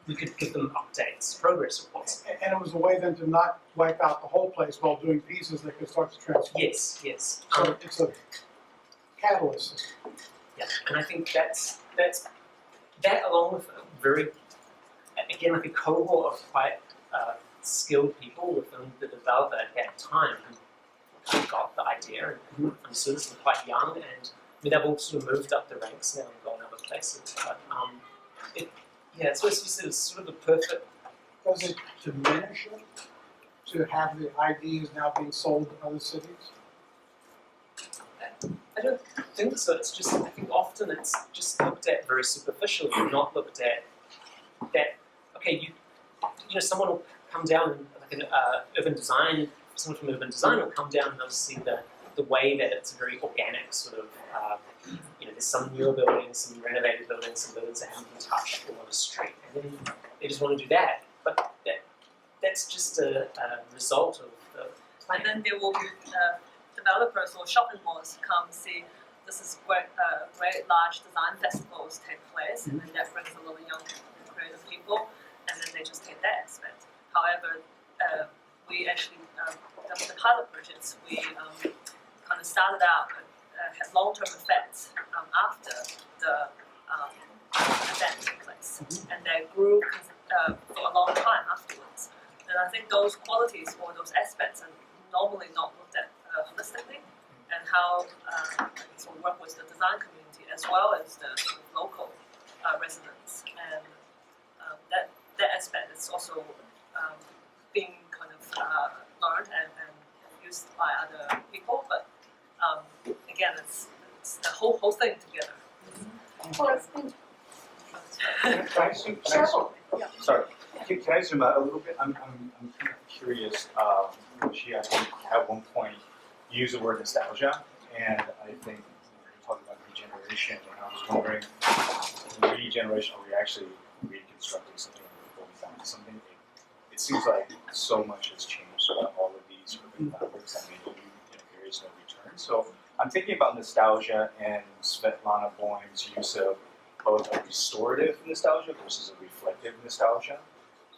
we could give them updates, progress reports. And it was a way then to not wipe out the whole place while doing pieces that could start to transform. Yes. So it's a catalyst system. Yeah, and I think that's that, along with like a cohort of quite skilled people within the developer at that time who got the idea and understood this, were quite young, and mean, they've all sort of moved up the ranks now and gone other places, but it's supposed to be sort of a perfect. Does it diminish it to have the ideas now being sold to other cities? I don't think so. It's just, I think often it's just looked at very superficially and not looked at that, okay, you know, someone will come down and like an urban design, someone from urban design will come down and they'll see the way that it's a very organic sort of, you know, there's some newer buildings, some renovated buildings, some buildings that haven't been touched on the street, and then they just want to do that. But that's just a result of the plan. And then there will be developers or shopping malls come see this is where great large design festivals take place, and then that brings a lot of young creative people, and then they just take that aspect. However, we actually, the pilot projects, we kind of started out, had long-term effects after the event took place, and they grew for a long time afterwards. And I think those qualities or those aspects are normally not looked at holistically, and how so work with the design community as well as the sort of local residents, and that aspect is also being kind of learned and used by other people. But again, it's the whole thing together. Well, it's been Sorry, can I zoom out a little bit? I'm kind of curious. She, I think, at one point used the word nostalgia, and I think we talked about regeneration, and I was wondering, regeneration, are we actually reconstructing something or going back to something? It seems like so much has changed about all of these urban fabrics that made areas no return. So I'm thinking about nostalgia and Svetlana Boym's use of both a restorative nostalgia versus a reflective nostalgia.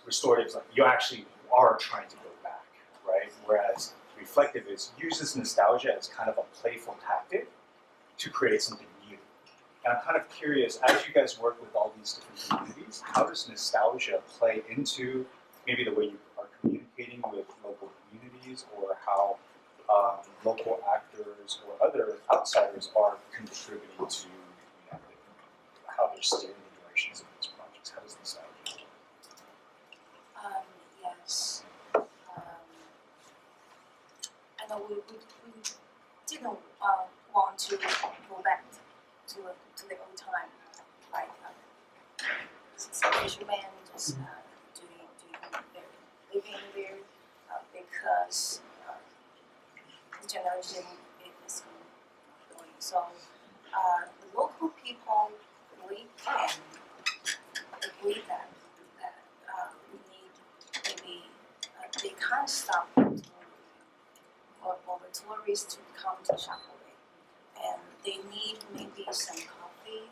Restorative is like you actually are trying to go back, right? Whereas reflective uses nostalgia as kind of a playful tactic to create something new. And I'm kind of curious, as you guys work with all these different communities, how does nostalgia play into maybe the way you are communicating with local communities, or how local actors or other outsiders are contributing to how they're steering the directions of these projects? How does nostalgia? Yes. I know we didn't want to go back to the old time, like some fishermen just living there because the generation is going. So the local people, we can agree that we need maybe they can't stop for the tourists to come to Shakopee, and they need maybe some coffee,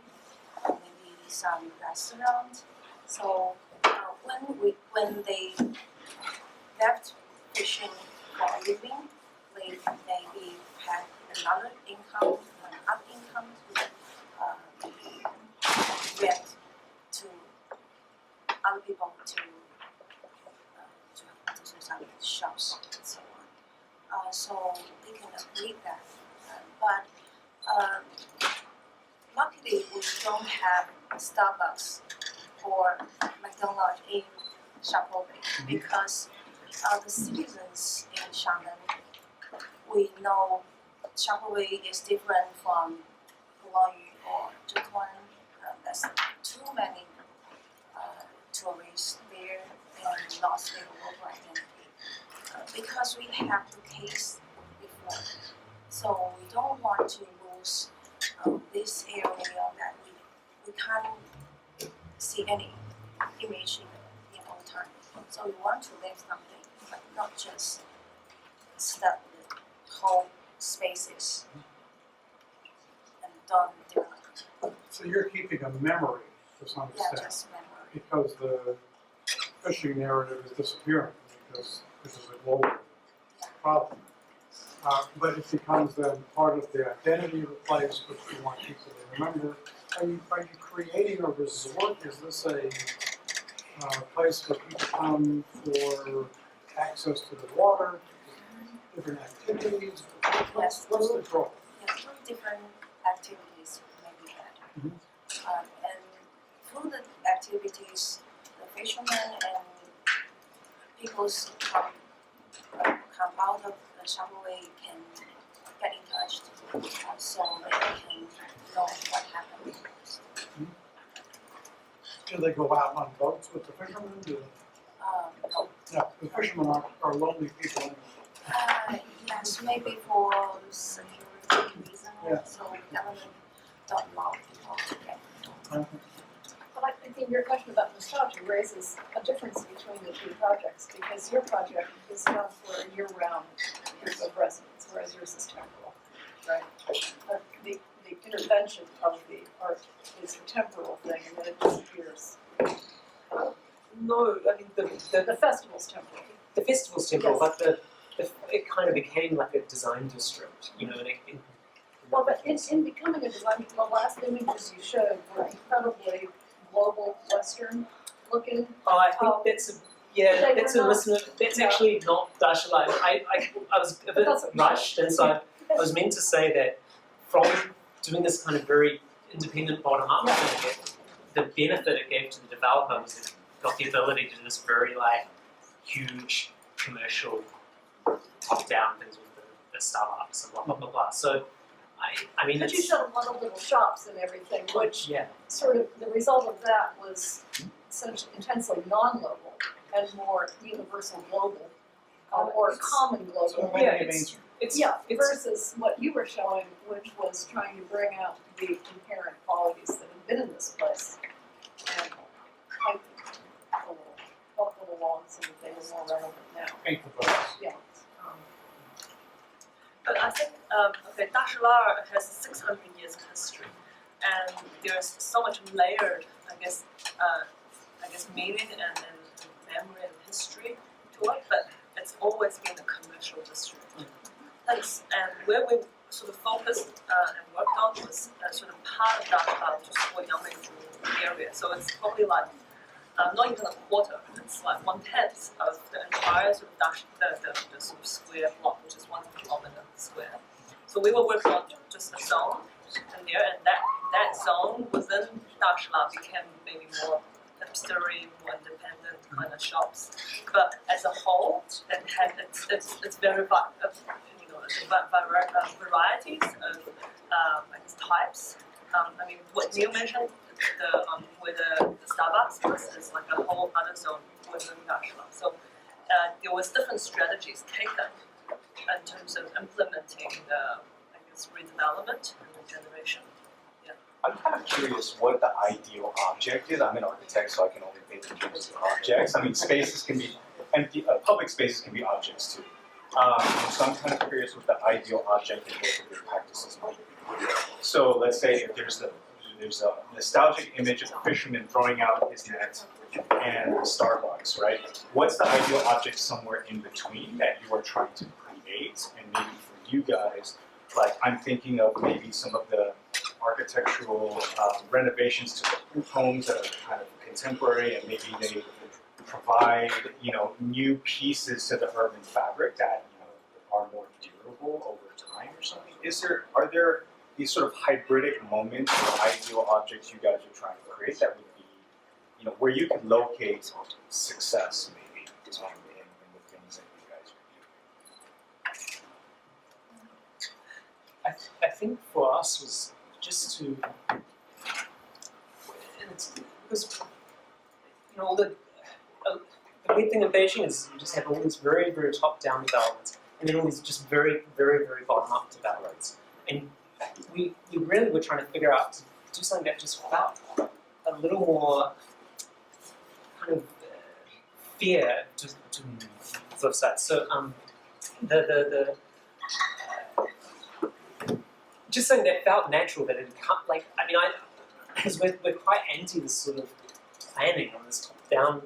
maybe some restaurant. So when they left fishing for a living, they maybe had another income to maybe rent to other people to some shops and so on. So they can agree that. But luckily we don't have Starbucks or McDonald's in Shakopee because the citizens in Xiamen, we know Shakopee is different from Pulau or Zhetuan. There's too many tourists there and lost their local identity because we have the case before. So we don't want to lose this area that we can't see any image in all time. So we want to leave something, but not just stuck the whole spaces and done development. So you're keeping a memory to some Yeah, extent, just memory. because the fishing narrative is disappearing, because this is a global problem. But it becomes then part of the identity of the place, which we want people to remember. Are you creating a resort? Is this a place where people come for access to the water, different activities? Yes. What's the draw? Yeah, 3 different activities may be had. And through the activities, the fishermen and people's come out of the subway can get in touch, so they can know what happened. Do they go out on boats with the fishermen? No. No, the fishermen are lonely people anyway. Yes, maybe for security reasons, Yeah. so government don't allow people to get. But I think your question about nostalgia raises a difference between the two projects, because your project is done for a year-round period of residence, whereas yours is temporal, right? But the intervention of the art is a temporal thing, and then it disappears. No, I mean The festival's temporal. the festival's temporal, Yes. but it kind of became like a design district, you know. Well, but in becoming a design, the last images you showed were incredibly global, Western looking. Oh, I think They that's were a not- listener. That's yeah. actually not Dashalai. I was a bit That's okay. rushed, and so I was meant to say that from doing this kind of very independent bottom-up Yeah. thing, the benefit it gave to the developer was it got the ability to do this very like huge commercial top-down things with the Starbucks and blah blah blah blah. So I mean But you it's showed a lot of little shops and everything, which yeah. sort of, the result of that was essentially intensely non-local and more universal global, or common So global. maybe Yeah, it it's- means Yeah, it's versus what you were showing, which was trying to bring out the inherent qualities that have been in this place. And heighten a little, help them along so that they were more relevant now. paint the boats. Yeah. But I think, okay, Dashalar has 600 years of history, and there's so much layered, I guess, meaning and memory and history to it. But it's always been a commercial district. And where we sort of focused and worked on was sort of part of Dashalar, which is called Yangming area. So it's probably like not even a quarter. It's like 1/10 of the entire sort of the sort of square block, which is 1 kilometer square. So we were working on just a zone in there, and that zone within Dashalar became maybe more hipstery, more independent kind of shops. But as a whole, it's very it's varieties of I guess types. I mean, what Neil mentioned, where the Starbucks was like a whole other zone within Dashalar. So there was different strategies taken in terms of implementing the, I guess, redevelopment and regeneration. I'm kind of curious what the ideal object is. I'm an architect, so I can only think in terms of objects. I mean, spaces can be empty, public spaces can be objects too. So I'm kind of curious what the ideal object in both of your practices might be. So let's say if there's a nostalgic image of a fisherman throwing out his net and Starbucks, right? What's the ideal object somewhere in between that you are trying to create? And maybe for you guys, like I'm thinking of maybe some of the architectural renovations to the homes that are kind of contemporary, and maybe they provide, new pieces to the urban fabric that, are more durable over time or something. Are there these sort of hybridic moments or ideal objects you guys are trying to create that would be, where you can locate success maybe in the things that you guys are doing? I think for us was just to, and it's because all the weird thing of Beijing is you just have all these very, very top-down developments, and then all these just very, very, very bottom-up developments. And we really were trying to figure out to do something that just felt a little more kind of fear to flip side. So the just something that felt natural, that it can't, because we're quite anti this sort of planning on this top-down,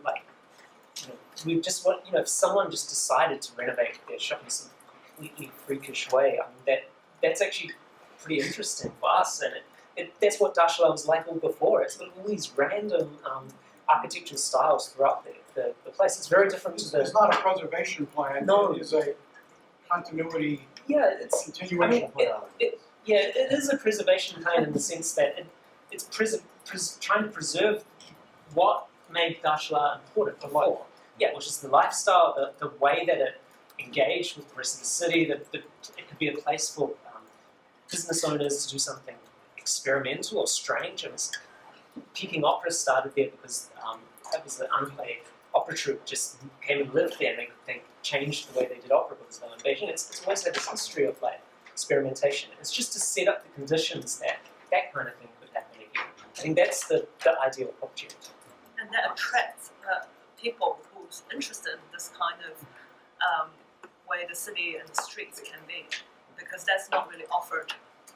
we just want, if someone just decided to renovate their shop in some completely freakish way, that's actually pretty interesting for us, and that's what Dashalar was like all before. It's got all these random architectural styles throughout the place. It's very different to It's not a preservation plan, No. it is a continuity, yeah, it's, continuation plan. Yeah, it is a preservation plan in the sense that it's trying to preserve what made Darshla important before. Yeah, which is the lifestyle, the way that it engaged with the rest of the city, that it could be a place for business owners to do something experimental or strange. It was, Peking Opera started there because that was the unplayed opera troupe just came and lived there, and they changed the way they did opera because of the invasion. It's always had this history of like experimentation. It's just to set up the conditions that that kind of thing could happen again. I think that's the ideal object. And that attracts people who's interested in this kind of way the city and the streets can be, because that's not really offered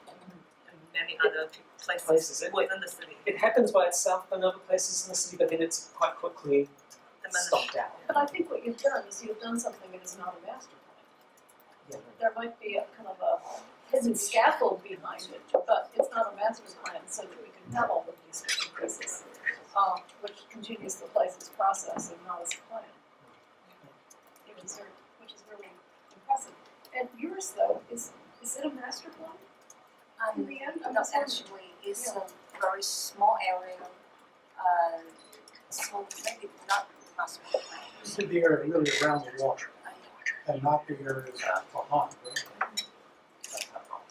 in many other places within the city. It happens by itself in other places in the city, but then it's quite quickly stomped out. But I think what you've done is you've done something that is not a master plan. Yeah. There might be a kind of a hidden scaffold behind it, but it's not a master plan, so that we can have all of these different pieces, which continues the place's process and not as a plan. Which is really impressive. And yours, though, is it a master plan? In the end, I'm No, not saying- actually, it's a very small area, so maybe not master plan. This is the area really around the water and not the areas behind, right?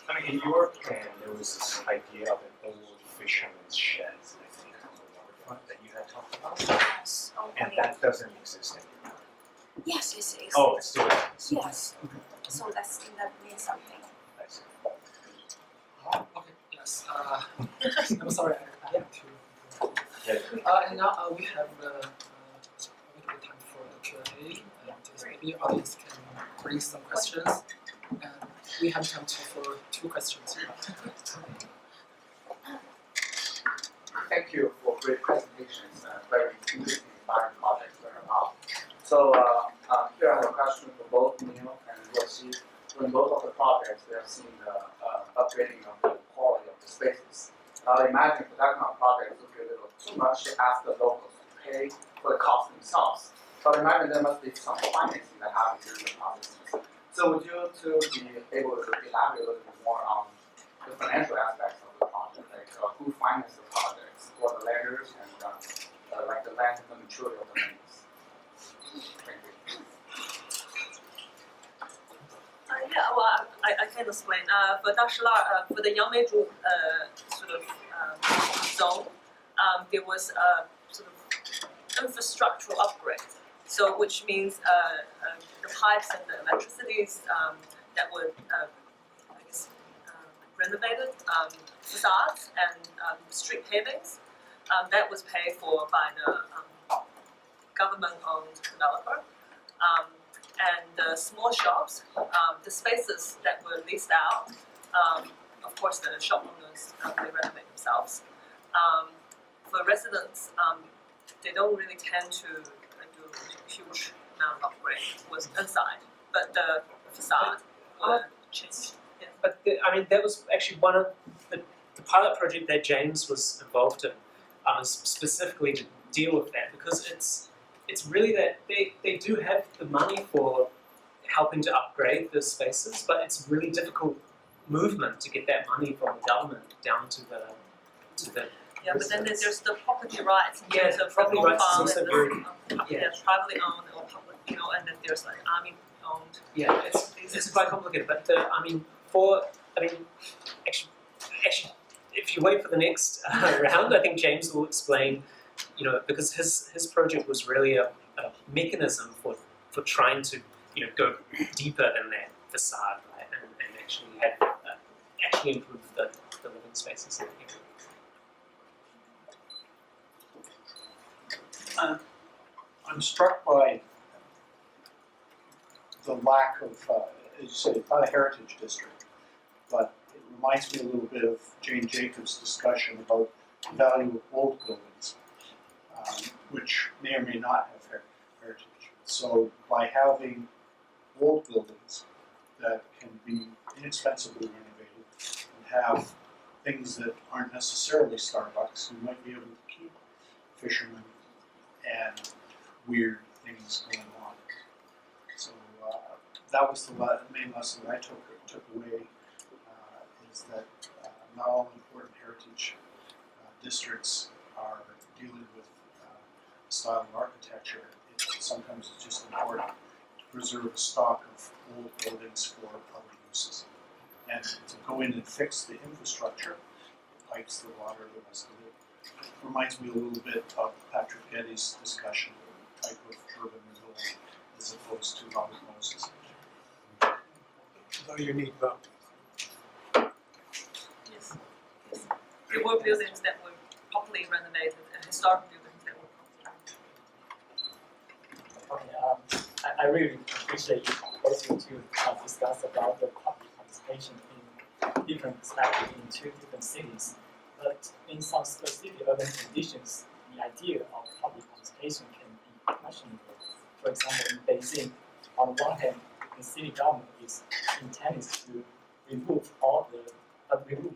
I mean, in your plan, there was this idea of an old fisherman's sheds, I think, on the waterfront that you had talked about, Yes, and okay. that doesn't exist anymore. Yes, it exists. Oh, it still exists. Yes, so that means something. I see. Okay, yes. I'm sorry, I have to. Yeah. And now we have a little bit time for the Q&A, and maybe audience can bring some questions. And we have time for 2 questions. Thank you for great presentations, very interesting inspiring projects that are out. So here I have a question for both Neil and Rosie. In both of the projects, we have seen the upgrading of the quality of the spaces. I imagine for that kind of project, it would be a little too much to ask the locals to pay for the cost themselves. So I imagine there must be some financing that happens during the process. So would you two be able to elaborate a little bit more on the financial aspects of the project, like who finances the projects, or the lenders, and like the land and the maturity of the lands? Thank you. Yeah, well, I can explain. For Darshla, for the Yangmeizhu sort of zone, there was a sort of infrastructural upgrade. So, which means the pipes and the electricities that were, I guess, renovated, facades and street pavings, that was paid for by the government-owned developer. And the small shops, the spaces that were leased out, of course the shop owners, they renovate themselves. For residents, they don't really tend to do a huge amount of upgrade was inside, but the facade were changed. Yeah. But that was actually one of the pilot project that James was involved in, specifically to deal with that, because it's really that they do have the money for helping to upgrade the spaces, but it's really difficult movement to get that money from the government down to the Yeah, but then there's the property rights in terms of the property rights is farm also and very that's privately owned or public, and then there's like army owned. yeah, it's quite complicated. But actually, if you wait for the next round, I think James will explain, because his project was really a mechanism for trying to go deeper than that facade, right, and actually improve the living spaces. I'm struck by the lack of, as you say, it's not a heritage district, but it reminds me a little bit of Jane Jacobs' discussion about the value of old buildings, which may or may not have heritage. So by having old buildings that can be inexpensively renovated and have things that aren't necessarily Starbucks, you might be able to keep fishermen and weird things going on. So that was the main lesson that I took away, is that not all important heritage districts are dealing with style of architecture. Sometimes it's just important to preserve a stock of old buildings for public uses. And to go in and fix the infrastructure, the pipes, the water, the rest of it, reminds me a little bit of Patrick Getty's discussion of the type of urban renewal as opposed to Robert Moses. Though you need both. Yes. There were buildings that were properly renovated, and historic buildings that were properly Okay, I really appreciate you also to discuss about the public participation in different perspectives in two different cities. But in some specific urban conditions, the idea of public participation can be questionable. For example, in Beijing, on the one hand, the city government is intending to remove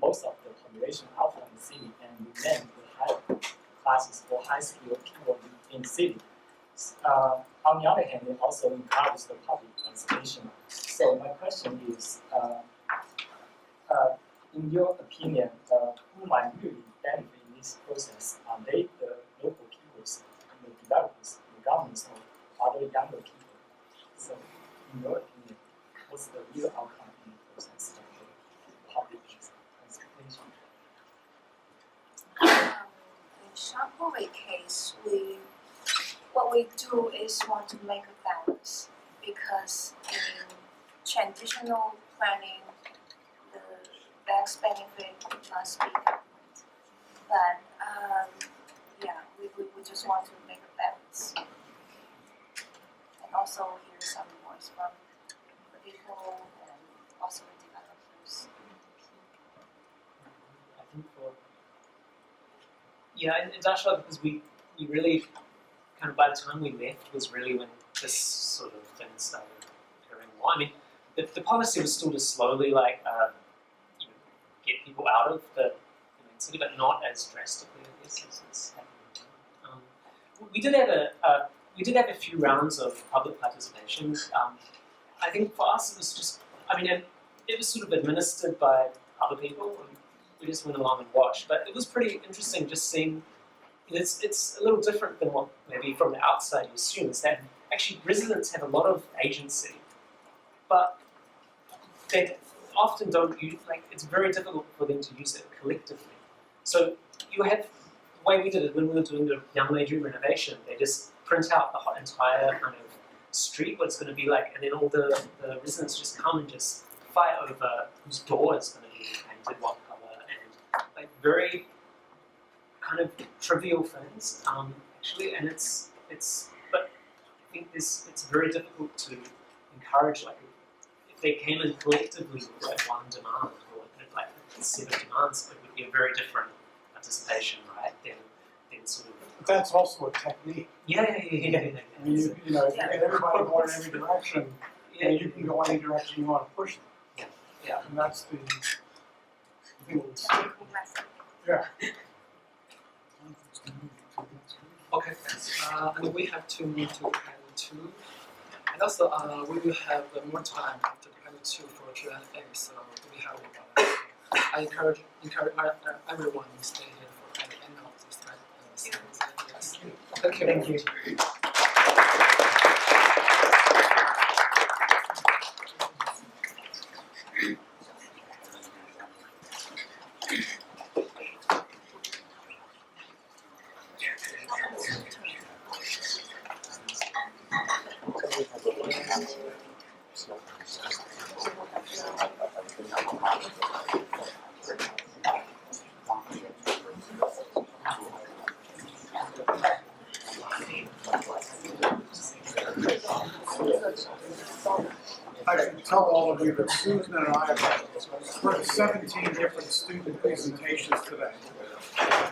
most of the population out from the city and remain the high classes or high skilled people in the city. On the other hand, it also encourages the public participation. So my question is, in your opinion, who might really benefit in this process? Are they the local peoples, the developers, the governments, or other younger people? So, in your opinion, what's the real outcome in the process of the public participation? In Shanghai case, what we do is want to make a balance, because in traditional planning, the best benefit must be government. But yeah, we just want to make a balance. And also hear some voice from the people and also the developers. I think in Dasha, because we really kind of, by the time we left was really when this sort of thing started occurring more. I mean, the policy was still to slowly get people out of the city, but not as drastically, I guess, as it's happening. We did have a few rounds of public participation. I think for us it was just, it was sort of administered by other people, and we just went along and watched. But it was pretty interesting just seeing. It's a little different than what maybe from the outside you assume, is that actually residents have a lot of agency, but they often don't use, it's very difficult for them to use it collectively. So you have, the way we did it when we were doing the Yangmeiju renovation, they just print out the entire kind of street, what it's going to be like, and then all the residents just come and just fight over whose door is going to be painted what color, and very kind of trivial things, actually, and but I think it's very difficult to encourage, if they came in collectively with one demand, or a set of demands, it would be a very different participation, right, than sort of. But that's also a technique. Yeah. I mean, if you get everybody going in every direction, and you can go any direction you want to push them. Yeah. And that's the thing we see. Yeah. Okay, and we have to move to panel 2. And also, we will have more time after panel 2 for Q&A, so we have, I encourage everyone to stay here for the end of this time. Yes. Thank you. Thank you. I can tell all of you that Susan and I have heard 17 different student presentations today.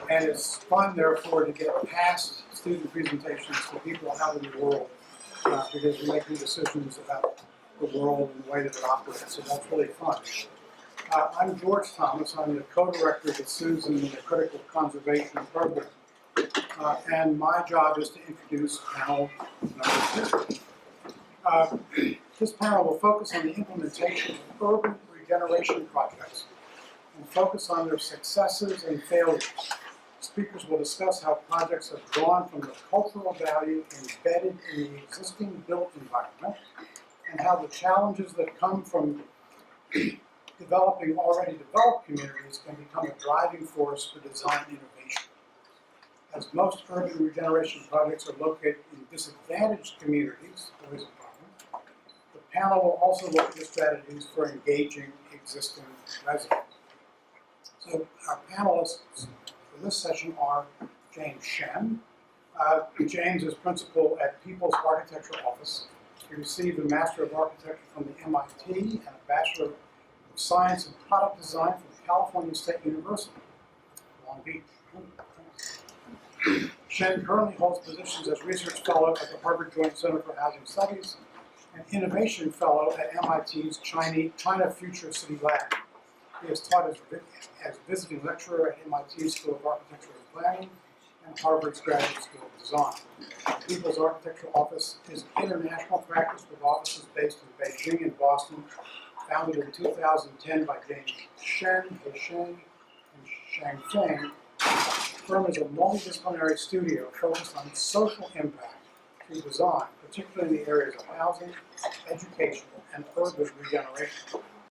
And it's fun, therefore, to get past student presentations to people out in the world, because we're making decisions about the world and the way that it operates, so that's really fun. I'm George Thomas. I'm the co-director with Susan in the Critical Conservation Program. And my job is to introduce panel number 2. This panel will focus on the implementation of urban regeneration projects and focus on their successes and failures. Speakers will discuss how projects are drawn from the cultural value embedded in the existing built environment and how the challenges that come from developing already developed communities can become a driving force for design innovation. As most urban regeneration projects are located in disadvantaged communities, always a problem, the panel will also look at the strategies for engaging existing residents. So our panelists for this session are James Shen. James is principal at People's Architecture Office. He received a Master of Architecture from the MIT and a Bachelor of Science in Product Design from California State University, Long Beach. Shen currently holds positions as Research Fellow at the Harvard Joint Center for Housing Studies and Innovation Fellow at MIT's China Future City Lab. He has taught as visiting lecturer at MIT School of Architecture and Planning and Harvard's Graduate School of Design. People's Architecture Office is international practice with offices based in Beijing and Boston, founded in 2010 by James Shen, He Sheng, and Shang Feng. The firm is a multidisciplinary studio focused on social impact through design, particularly in the areas of housing, education, and urban regeneration.